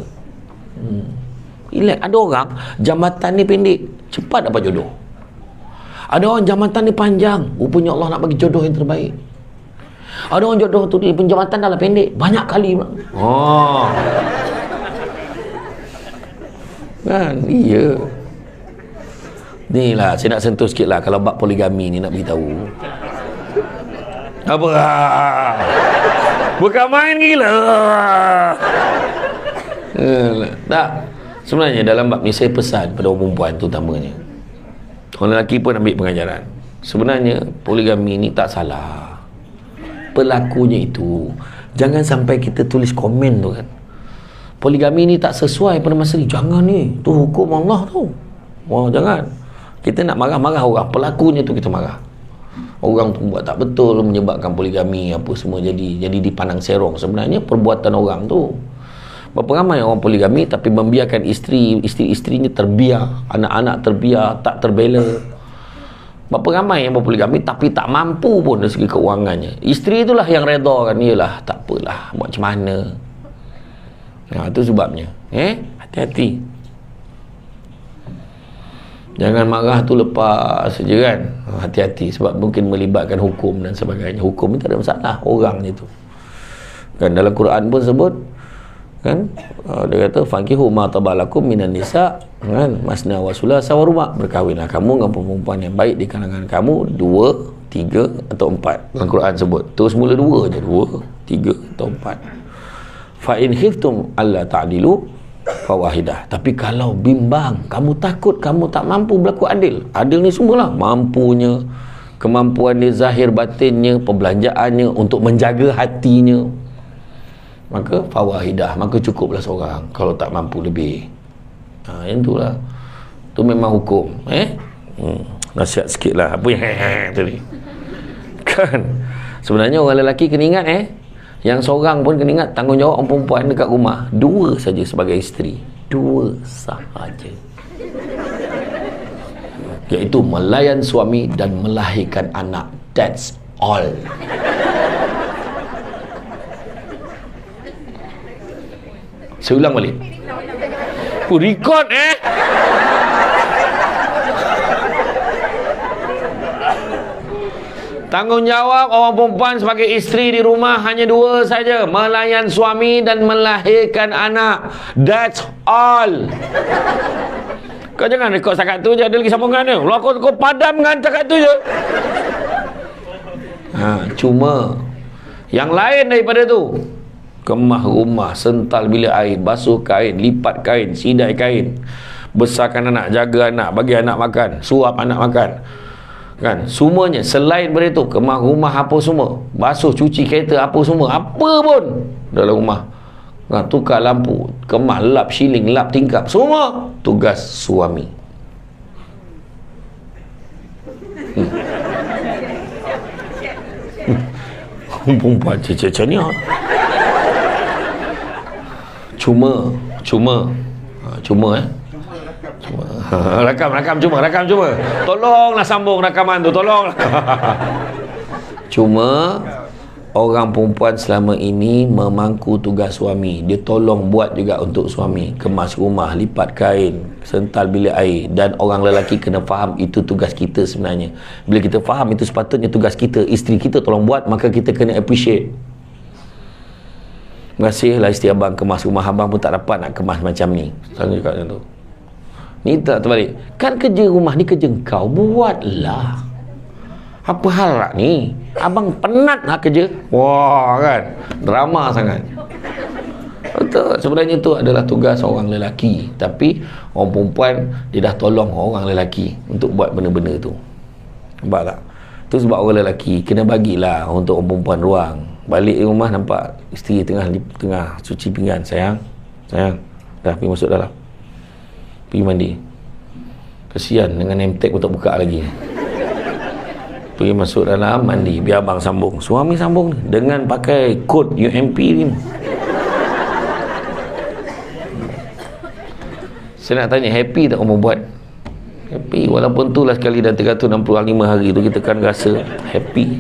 Speaker 1: Relax. Ada orang jambatan ni pendek, cepat dapat jodoh. Ada orang jambatan ni panjang, rupanya Allah nak bagi jodoh yang terbaik. Ada orang jodoh tu dia penjabatan dah lah pendek, banyak kali pula. Kan? Iya. Ni lah saya nak sentuh sikit lah. Kalau bab poligami ni nak beritahu. Apa? Bukan main gila. Tak. Sebenarnya dalam bab ni saya pesan pada orang perempuan tu utamanya. Orang lelaki pun ambil pengajaran. Sebenarnya poligami ni tak salah. Pelakunya itu. Jangan sampai kita tulis komen tu kan, poligami ni tak sesuai pada masa ni. Jangan ni. Tu hukum Allah tu. Wah, jangan. Kita nak marah-marah orang. Pelakunya tu kita marah. Orang tu buat tak betul, menyebabkan poligami apa semua jadi dipandang serong. Sebenarnya perbuatan orang tu. Berapa ramai orang poligami tapi membiarkan isteri-isterinya terbiar, anak-anak terbiar, tak terbela. Berapa ramai yang berpoligami tapi tak mampu pun dari segi keuangannya. Isteri itulah yang reda kan, iyalah tak apalah, buat macam mana. Itu sebabnya. Hati-hati. Jangan marah tu lepas saja kan. Hati-hati sebab mungkin melibatkan hukum dan sebagainya. Hukum ni tak ada masalah, orangnya tu. Kan dalam Quran pun sebut kan, dia kata fankihu ma tabalakum minan nisa, kan, masna wa sulasa wa ruba', berkahwinlah kamu dengan perempuan yang baik di kalangan kamu 2, 3 atau 4. Dalam Quran sebut terus mula 2 je, 2, 3 atau 4. Fa in khiftum alla ta'dilu fawahidah. Tapi kalau bimbang, kamu takut kamu tak mampu berlaku adil. Adil ni semualah mampunya, kemampuan dia zahir batinnya, perbelanjaannya, untuk menjaga hatinya, maka fawahidah, maka cukuplah seorang. Kalau tak mampu lebih, yang itulah, tu memang hukum. Nasihat sikit lah apa yang tadi kan. Sebenarnya orang lelaki kena ingat, yang seorang pun kena ingat tanggungjawab orang perempuan dekat rumah 2 saja sebagai isteri, 2 sahaja, iaitu melayan suami dan melahirkan anak. That's all. Saya ulang balik. Record Tanggungjawab orang perempuan sebagai isteri di rumah hanya dua saja, melayan suami dan melahirkan anak. That's all. Kau jangan rekod cakap tu je, ada lagi sambungan dia. Kau padam dengan cakap tu je. Cuma yang lain daripada tu, kemah rumah, sental bilik air, basuh kain, lipat kain, sidai kain, besarkan anak, jaga anak, bagi anak makan, suap anak makan, kan, semuanya. Selain daripada itu, kemah rumah apa semua, basuh, cuci kereta apa semua, apa pun dalam rumah, tukar lampu, kemah, lap shilling, lap tingkap, semua tugas suami. Perempuan macam ni. Cuma rakam cuma tolonglah sambung rakaman tu, tolonglah. Cuma orang perempuan selama ini memangku tugas suami. Dia tolong buat juga untuk suami, kemas rumah, lipat kain, sental bilik air. Dan orang lelaki kena faham itu tugas kita sebenarnya. Bila kita faham itu sepatutnya tugas kita, isteri kita tolong buat, maka kita kena appreciate. Terima kasih lah isteri abang kemas rumah, abang pun tak dapat nak kemas macam ni. Selalu cakap macam tu. Ni tak terbalik. Kan kerja rumah ni kerja kau, buatlah. Apa hal lah ni? Abang penat nak kerja. Wah, kan? Drama sangat. Betul. Sebenarnya itu adalah tugas orang lelaki. Tapi orang perempuan, dia dah tolong orang lelaki untuk buat benda-benda tu. Nampak tak? Itu sebab orang lelaki kena bagilah untuk orang perempuan ruang. Balik rumah nampak isteri tengah cuci pinggan. Sayang, dah pergi masuk dalam, pergi mandi. Kesian dengan name tag pun tak buka lagi. Pergi masuk dalam, mandi, biar abang sambung. Suami sambung dengan pakai kod UMP ni. Saya nak tanya, happy tak orang buat? Happy, walaupun tu lah sekali dan 365 hari tu kita kan rasa happy.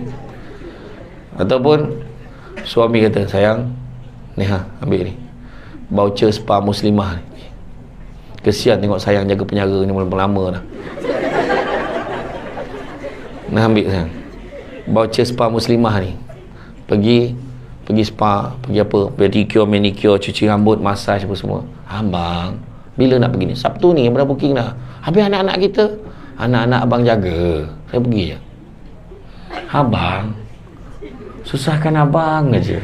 Speaker 1: Ataupun suami kata, sayang ni ambil ni voucher spa muslimah ni. Kesian tengok sayang jaga penjara ni lama dah. Nah, ambil sayang voucher spa muslimah ni, pergi spa, pergi apa, pedicure, manicure, cuci rambut, massage apa semua. Abang bila nak pergi ni? Sabtu ni dah booking dah. Habis anak-anak kita, anak-anak abang jaga, saya pergi je. Abang susahkan abang aja.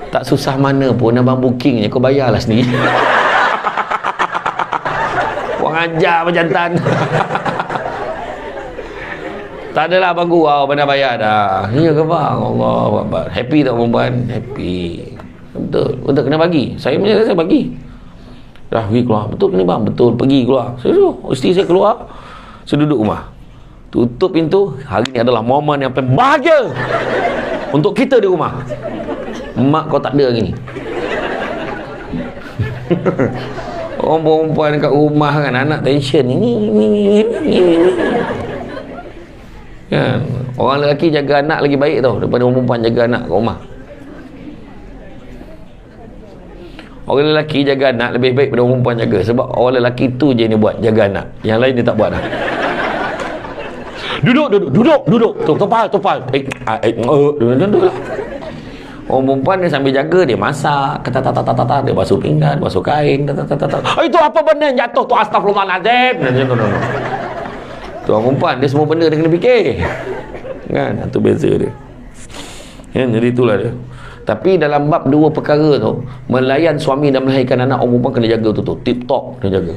Speaker 1: Tak susah mana pun, abang booking je, kau bayarlah sendiri. Orang ajar berjantan. Tak adalah abang gurau, abang dah bayar dah. Ya ke bang? Allah Akbar. Happy tak perempuan? Happy. Betul kena bagi. Saya bagi. Dah pergi keluar. Betul ni bang? Betul, pergi keluar. Saya suruh isteri saya keluar. Saya duduk rumah. Tutup pintu. Hari ni adalah momen yang paling bahagia untuk kita di rumah. Mak kau tak ada hari ni. Orang perempuan kat rumah kan, anak tension ni. Kan? Orang lelaki jaga anak lagi baik tau daripada orang perempuan jaga anak kat rumah. Orang lelaki jaga anak lebih baik daripada orang perempuan jaga. Sebab orang lelaki tu je ni buat, jaga anak. Yang lain dia tak buat dah. Duduk. Topal. Duduk lah. Orang perempuan dia sambil jaga, dia masak, dia basuh pinggan, basuh kain, itu apa benda yang jatuh tu, astagfirullahaladzim. No. Tu orang perempuan, dia semua benda dia kena fikir. Kan? Itu beza dia. Ya, jadi itulah dia. Tapi dalam bab dua perkara tu, melayan suami dan melahirkan anak, orang perempuan kena jaga tu. Tip-top kena jaga.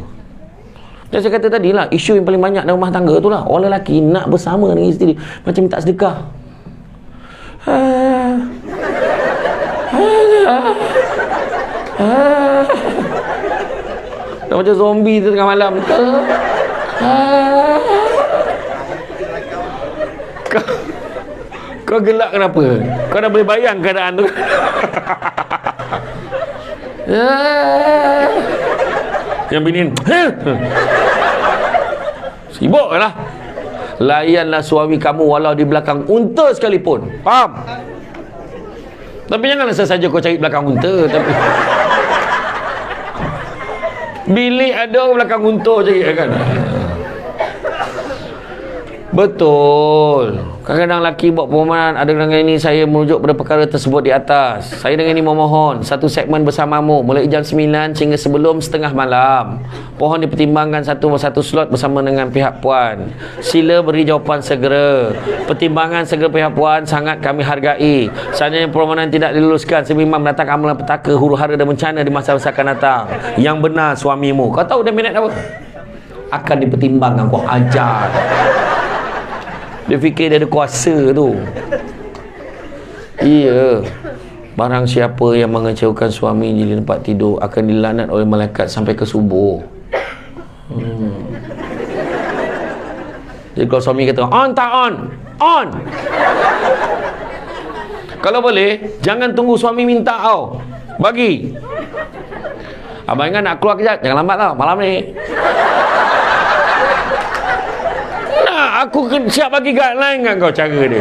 Speaker 1: Dan saya kata tadi lah, isu yang paling banyak dalam rumah tangga tu lah, orang lelaki nak bersama dengan isteri macam minta sedekah. Dah macam zombie tu tengah malam. Kau gelak kenapa? Kau dah boleh bayang keadaan tu. Yang bini sibuk lah. Layanlah suami kamu walau di belakang unta sekalipun. Faham? Tapi janganlah saja kau cari belakang unta. Tapi bilik ada belakang unta cari kan. Betul. Kadang-kadang lelaki buat permohonan, ada dengan ini saya merujuk pada perkara tersebut di atas. Saya dengan ini memohon satu segmen bersamamu mulai jam 9 sehingga sebelum setengah malam. Pohon dipertimbangkan satu slot bersama dengan pihak puan. Sila beri jawapan segera. Pertimbangan segera pihak puan sangat kami hargai. Seandainya permohonan tidak diluluskan, semimam mendatang amalan petaka, huru-hara dan bencana di masa-masa akan datang. Yang benar suamimu. Kau tahu dia minat apa? Akan dipertimbangkan. Kau ajar. Dia fikir dia ada kuasa tu. Iya. Barang siapa yang mengecewakan suami di tempat tidur akan dilaknat oleh malaikat sampai ke subuh. Jadi kalau suami kata on tak on? On. Kalau boleh jangan tunggu suami minta kau. Bagi. Abang ingat nak keluar kejap, jangan lambat tau malam ni. Aku siap bagi guideline kan kau cara dia.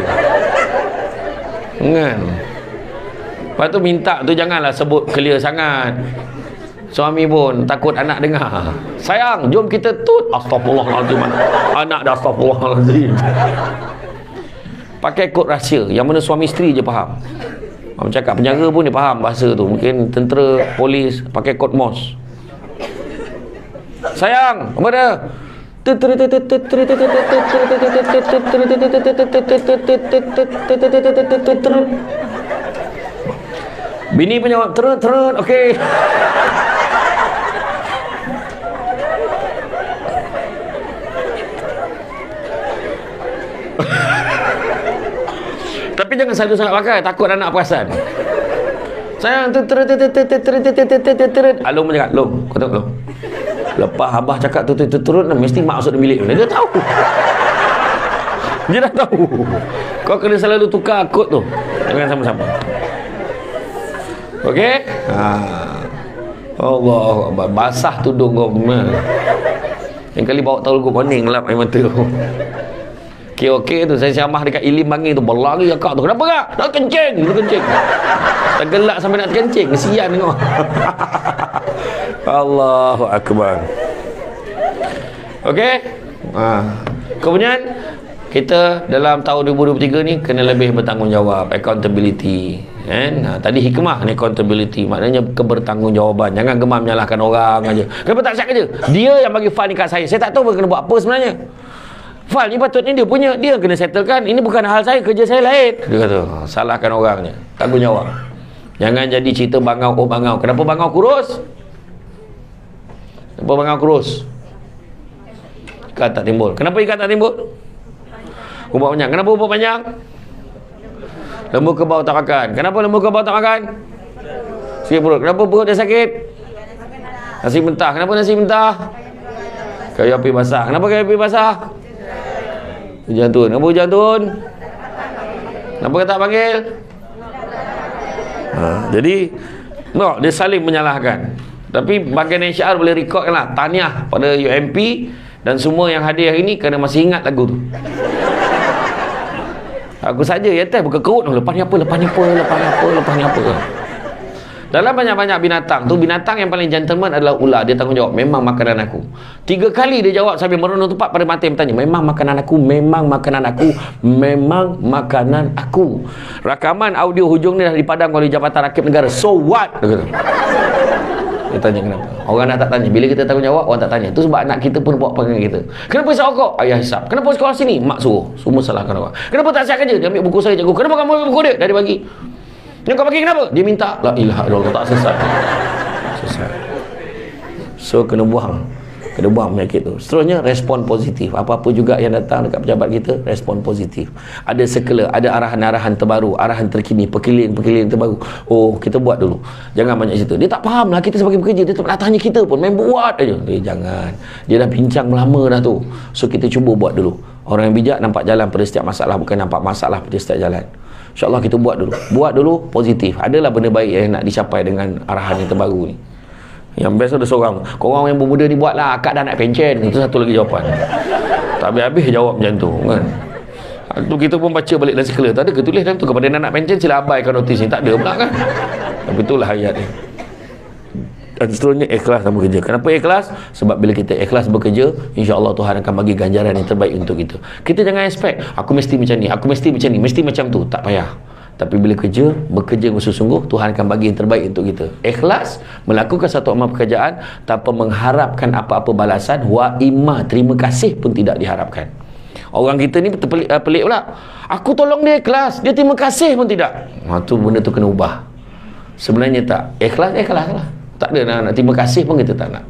Speaker 1: Kan. Lepas tu minta tu janganlah sebut clear sangat. Suami pun takut anak dengar. Sayang, jom kita tut. Astagfirullahaladzim. Anak dah astagfirullahaladzim. Pakai kod rahsia yang mana suami isteri je faham. Orang cakap penjara pun dia faham bahasa tu. Mungkin tentera, polis pakai kod Morse. Sayang, apa dia? Bini pun jawab terut, okey. Tapi jangan selalu sangat pakai, takut anak perasan. Sayang, Alung pun cakap, Long, kau tengok Long. Lepas abah cakap tu turun, mesti mak masuk dalam bilik. Dia tahu. Dia dah tahu. Kau kena selalu tukar kod tu. Jangan sama-sama. Okey? Allah, basah tudung kau. Yang kali bawa tolong kuning lap air mata tu. Okey tu saya siamah dekat Ilim Bangi tu berlari akak tu. Kenapa kak? Nak kencing. Tergelak sampai nak terkencing. Kesian tengok. Allahu Akbar. Okey? Kemudian kita dalam tahun 2023 ni kena lebih bertanggungjawab, accountability. Kan? Tadi hikmah ni accountability, maknanya kebertanggungjawaban. Jangan gemar menyalahkan orang aja. Kenapa tak siap kerja? Dia yang bagi file ni kat saya. Saya tak tahu kena buat apa sebenarnya. File ni patutnya dia punya, dia kena settlekan. Ini bukan hal saya, kerja saya lain. Dia kata, salahkan orangnya. Tanggungjawab. Jangan jadi cerita bangau, oh bangau. Kenapa bangau kurus? Kenapa bangau kurus? Ikat tak timbul. Kenapa ikat tak timbul? Ubat panjang. Kenapa ubat panjang? Lembu kebau tak makan. Kenapa lembu kebau tak makan? Sakit perut. Kenapa perut dia sakit? Nasi mentah. Kenapa nasi mentah? Kayu api basah. Kenapa kayu api basah? Hujan turun. Kenapa hujan turun? Kenapa kata panggil? Jadi no, dia saling menyalahkan. Tapi bahagian HR boleh rekodkan lah. Tahniah pada UMP dan semua yang hadir hari ni kerana masih ingat lagu tu. Aku saja ya teh buka kerut. Lepas ni apa? Dalam banyak-banyak binatang tu, binatang yang paling gentleman adalah ular. Dia tanggungjawab, memang makanan aku. 3 kali dia jawab sambil merenung tempat pada mata yang bertanya, memang makanan aku, memang makanan aku, memang makanan aku. Rakaman audio hujung ni dah dipadam oleh Jabatan Rakib Negara. So what? Dia kata. Dia tanya kenapa. Orang nak tak tanya. Bila kita tanggungjawab, orang tak tanya. Itu sebab anak kita pun buat perangai kita. Kenapa hisap rokok? Ayah hisap. Kenapa sekolah sini? Mak suruh. Semua salahkan orang. Kenapa tak siap kerja? Dia ambil buku saya, cikgu. Kenapa kamu ambil buku dia? Dah dia bagi. Yang kau bagi kenapa? Dia minta. La ilaha illallah. Tak selesai. So kena buang penyakit tu. Seterusnya respon positif. Apa-apa juga yang datang dekat pejabat kita, respon positif. Ada sekela, ada arahan-arahan terbaru, arahan terkini, perkilian terbaru. Oh, kita buat dulu. Jangan banyak cerita. Dia tak faham lah kita sebagai pekerja. Dia tak nak tanya kita pun, main buat aja. Jangan. Dia dah bincang lama dah tu. So kita cuba buat dulu. Orang yang bijak nampak jalan pada setiap masalah, bukan nampak masalah pada setiap jalan. InsyaAllah kita buat dulu positif. Adalah benda baik yang nak dicapai dengan arahan yang terbaru ni. Yang best ada seorang, korang yang bermuda ni buat lah, akak dah nak pencen. Itu satu lagi jawapan. Tak habis-habis jawab macam tu kan. Tu kita pun baca balik dalam sekela. Tak ada ketulis dalam tu, kepada nak pencen sila abaikan notis ni. Tak ada pula kan. Tapi itulah ayat ni. Dan seterusnya ikhlas dalam bekerja. Kenapa ikhlas? Sebab bila kita ikhlas bekerja, insya-Allah Tuhan akan bagi ganjaran yang terbaik untuk kita. Kita jangan expect aku mesti macam ni, aku mesti macam ni, mesti macam tu. Tak payah. Tapi bila bekerja bersungguh-sungguh, Tuhan akan bagi yang terbaik untuk kita. Ikhlas melakukan satu amal pekerjaan tanpa mengharapkan apa-apa balasan, wa imma, terima kasih pun tidak diharapkan. Orang kita ni pelik pula. Aku tolong dia ikhlas, dia terima kasih pun tidak. Tu benda tu kena ubah. Sebenarnya tak. Ikhlas lah. Tak ada nak terima kasih pun kita tak nak.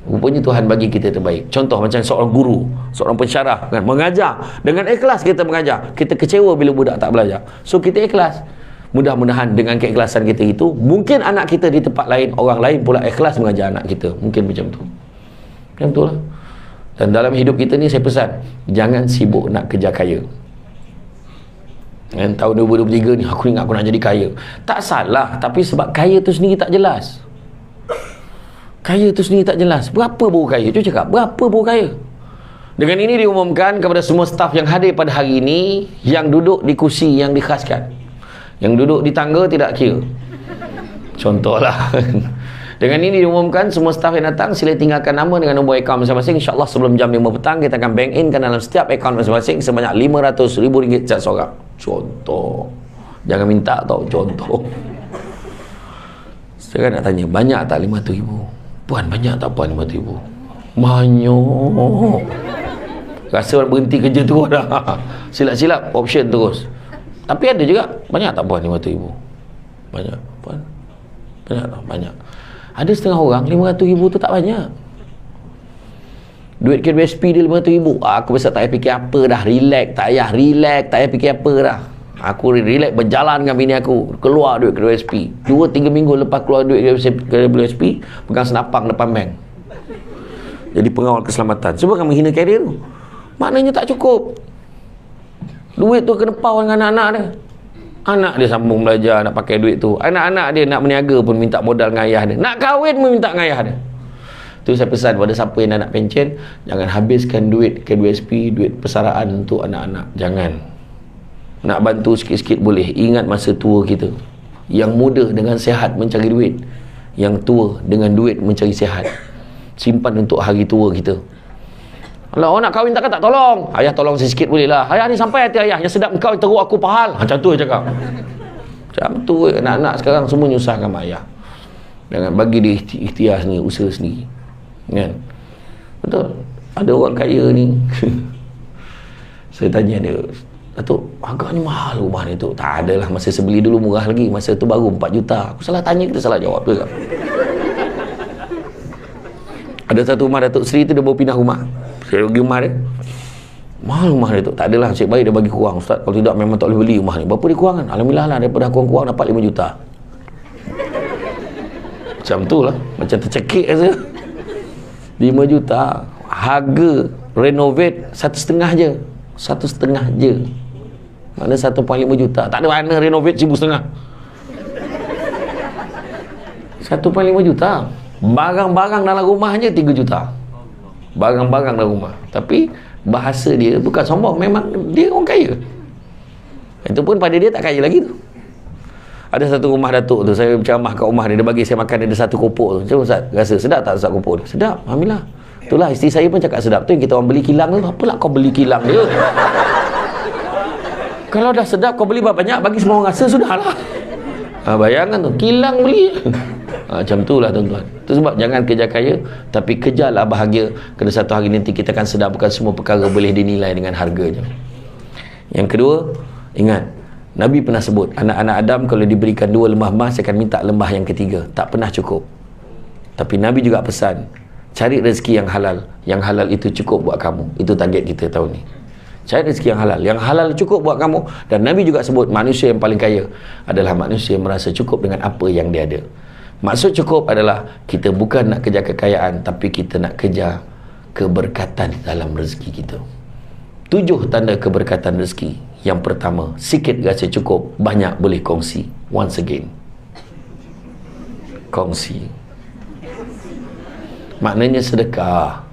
Speaker 1: Rupanya Tuhan bagi kita terbaik. Contoh macam seorang guru, seorang pensyarah kan, mengajar. Dengan ikhlas kita mengajar. Kita kecewa bila budak tak belajar. So kita ikhlas. Mudah-mudahan dengan keikhlasan kita itu, mungkin anak kita di tempat lain, orang lain pula ikhlas mengajar anak kita. Mungkin macam tu. Macam tu lah. Dan dalam hidup kita ni saya pesan, jangan sibuk nak kejar kaya. Dan tahun 2023 ni aku ingat aku nak jadi kaya. Tak salah, tapi sebab kaya tu sendiri tak jelas. Kaya tu sendiri tak jelas. Berapa baru kaya? Cuba cakap, berapa baru kaya? Dengan ini diumumkan kepada semua staf yang hadir pada hari ini, yang duduk di kursi yang dikhaskan, yang duduk di tangga tidak kira. Contohlah. Dengan ini diumumkan semua staf yang datang sila tinggalkan nama dengan nombor akaun masing-masing. InsyaAllah sebelum jam 5 petang kita akan bank in kan dalam setiap akaun masing-masing sebanyak RM500,000 setiap seorang. Contoh. Jangan minta tau, contoh. Sekarang nak tanya, banyak tak RM500,000? Puan, banyak tak puan RM500,000? Banyak. Rasa berhenti kerja terus dah. Silap-silap option terus. Tapi ada juga, banyak tak puan RM500,000? Banyak puan? Banyak tak? Banyak. Ada setengah orang RM500,000 tu tak banyak. Duit KWSP dia RM500,000. Aku besar tak payah fikir apa dah. Relax, tak payah fikir apa dah. Aku relax berjalan dengan bini aku, keluar duit KWSP. 2-3 minggu lepas keluar duit KWSP, pegang senapang depan bank. Jadi pengawal keselamatan. Cuba kamu hina karier tu. Maknanya tak cukup. Duit tu kena pau dengan anak-anak dia. Anak dia sambung belajar nak pakai duit tu. Anak-anak dia nak berniaga pun minta modal dengan ayah dia. Nak kahwin pun minta dengan ayah dia. Tu saya pesan pada siapa yang nak pencen, jangan habiskan duit KWSP, duit persaraan untuk anak-anak. Jangan. Nak bantu sikit-sikit boleh. Ingat masa tua kita. Yang muda dengan sihat mencari duit, yang tua dengan duit mencari sihat. Simpan untuk hari tua kita. Kalau orang nak kahwin takkan tak tolong. Ayah tolong sikit boleh lah. Ayah ni sampai hati ayah, yang sedap engkau teruk aku pahal. Macam tu dia cakap. Macam tu anak-anak sekarang semua nyusahkan mak ayah. Jangan bagi dia ikhtiar sendiri, usaha sendiri. Kan? Betul. Ada orang kaya ni. Saya tanya dia, Datuk, harganya mahal rumah ni tu. Tak adalah, masa sebeli dulu murah lagi. Masa tu baru 4 juta. Aku salah tanya, kita salah jawab tu kan. Ada satu rumah Datuk Seri tu, dia baru pindah rumah. Saya pergi rumah dia, mahal rumah dia tu. Tak adalah, Cik Baik dia bagi kurang, Ustaz. Kalau tidak memang tak boleh beli rumah ni. Berapa dia kurang kan? Alhamdulillah lah, daripada kurang-kurang dapat 5 juta. Macam tu lah. Macam tercekik rasa. 5 juta. Harga renovate 1,5 je. 1,5 je. Mana 1.5 juta. Tak ada mana renovate 1,500. 1.5 juta. Barang-barang dalam rumahnya 3 juta. Barang-barang dalam rumah. Tapi bahasa dia bukan sombong, memang dia orang kaya. Itu pun pada dia tak kaya lagi tu. Ada satu rumah Datuk tu, saya berceramah kat rumah dia, dia bagi saya makan ada satu kopok tu. Macam Ustaz, rasa sedap tak Ustaz kopok tu? Sedap, alhamdulillah. Itulah isteri saya pun cakap sedap. Tu yang kita orang beli kilang tu. Apalah kau beli kilang dia? Kalau dah sedap kau beli banyak, bagi semua orang rasa sudahlah. Bayangkan tu, kilang beli. Macam tu lah tuan-tuan. Itu sebab jangan kejar kaya, tapi kejarlah bahagia. Kerana satu hari nanti kita akan sedar bukan semua perkara boleh dinilai dengan harganya. Yang kedua, ingat, Nabi pernah sebut, anak-anak Adam kalau diberikan 2 lembah emas, akan minta lembah yang ketiga. Tak pernah cukup. Tapi Nabi juga pesan, cari rezeki yang halal. Yang halal itu cukup buat kamu. Itu target kita tahun ni. Cari rezeki yang halal. Yang halal cukup buat kamu. Dan Nabi juga sebut, manusia yang paling kaya adalah manusia yang merasa cukup dengan apa yang dia ada. Maksud cukup adalah kita bukan nak kejar kekayaan, tapi kita nak kejar keberkatan dalam rezeki kita. 7 tanda keberkatan rezeki. Yang pertama, sikit rasa cukup, banyak boleh kongsi. Once again, kongsi. Maknanya sedekah.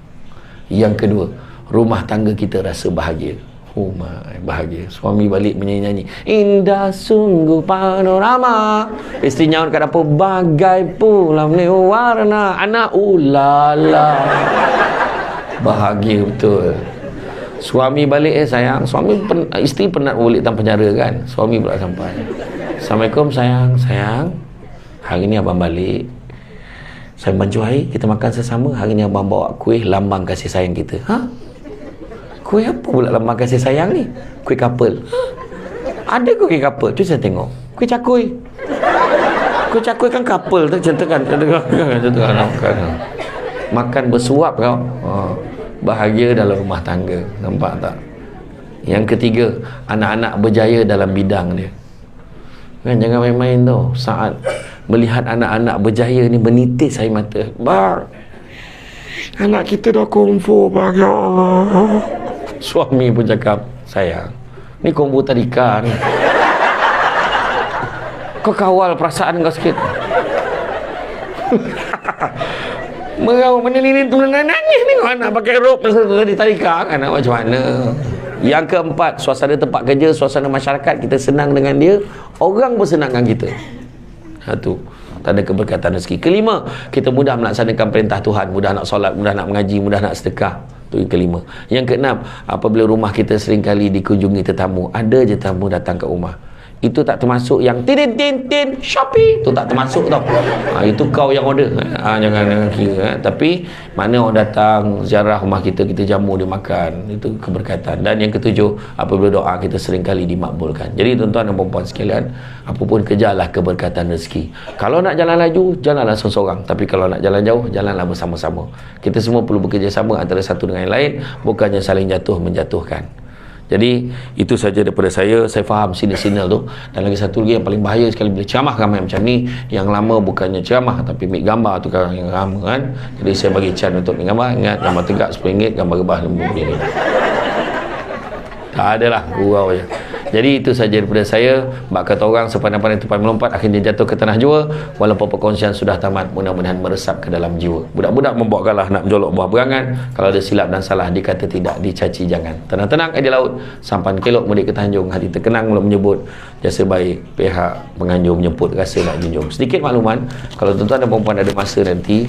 Speaker 1: Yang kedua, rumah tangga kita rasa bahagia. Oh my, bahagia. Suami balik menyanyi-nyanyi, indah sungguh panorama, isteri nyaut kat dapur, bagai pulang ni warna. Anak ulala, bahagia betul. Suami balik, sayang, isteri penat balik dalam penjara kan. Suami pula sampai, Assalamualaikum sayang, hari ni abang balik, saya bantu air, kita makan sesama. Hari ni abang bawa kuih lambang kasih sayang kita. Kuih apa pula lambang kasih sayang ni? Kuih kapel. Ada kuih kapel? Tu saya tengok. Kuih cakui. Kuih cakui kan kapel tu, contohkan. Makan bersuap kau. Bahagia dalam rumah tangga. Nampak tak? Yang ketiga, anak-anak berjaya dalam bidang dia. Kan, jangan main-main tau. Saat melihat anak-anak berjaya ni, menitis air mata. Bang, anak kita dah kumpul, bang, ya Allah. Suami pun cakap, sayang, ni kumpul tadika ni. Kau kawal perasaan kau sikit. Merau mana ni tu nangis ni, kau anak pakai rok di tadika kan, nak macam mana? Yang keempat, suasana tempat kerja, suasana masyarakat, kita senang dengan dia, orang pun senang dengan kita. Satu, tanda keberkatan rezeki. Kelima, kita mudah melaksanakan perintah Tuhan, mudah nak solat, mudah nak mengaji, mudah nak sedekah. Itu yang kelima. Yang keenam, apabila rumah kita seringkali dikunjungi tetamu, ada je tamu datang ke rumah, itu tak termasuk yang tin Shopee, itu tak termasuk tau. Itu kau yang order. Jangan kira. Tapi mana orang datang ziarah rumah kita, kita jamu dia makan, itu keberkatan. Dan yang ketujuh, apabila doa kita seringkali dimakbulkan. Jadi tuan-tuan dan puan-puan sekalian, apapun kejarlah keberkatan rezeki. Kalau nak jalan laju, jalanlah seorang-seorang. Tapi kalau nak jalan jauh, jalanlah bersama-sama. Kita semua perlu bekerjasama antara satu dengan yang lain, bukannya saling jatuh menjatuhkan. Jadi itu saja daripada saya. Saya faham signal tu. Dan lagi satu lagi yang paling bahaya sekali, bila ceramah ramai macam ni, yang lama bukannya ceramah tapi ambil gambar tu kan yang lama kan. Jadi saya bagi can untuk ambil gambar. Ingat, gambar tegak RM10, gambar rebah RM50. Tak adalah, gurau je. Jadi itu saja daripada saya. Bak kata orang, sepandai-pandai tupai melompat, akhirnya jatuh ke tanah jua. Walaupun perkongsian sudah tamat, mudah-mudahan meresap ke dalam jiwa. Budak-budak membawa galah nak menjolok buah berangan. Kalau ada silap dan salah, dikata tidak, dicaci jangan. Tenang-tenang di laut, sampan kelok mudik ke Tanjung. Hati terkenang belum menyebut, jasa baik pihak penganjur menyebut, rasa nak junjung. Sedikit makluman, kalau tuan-tuan dan perempuan ada masa nanti,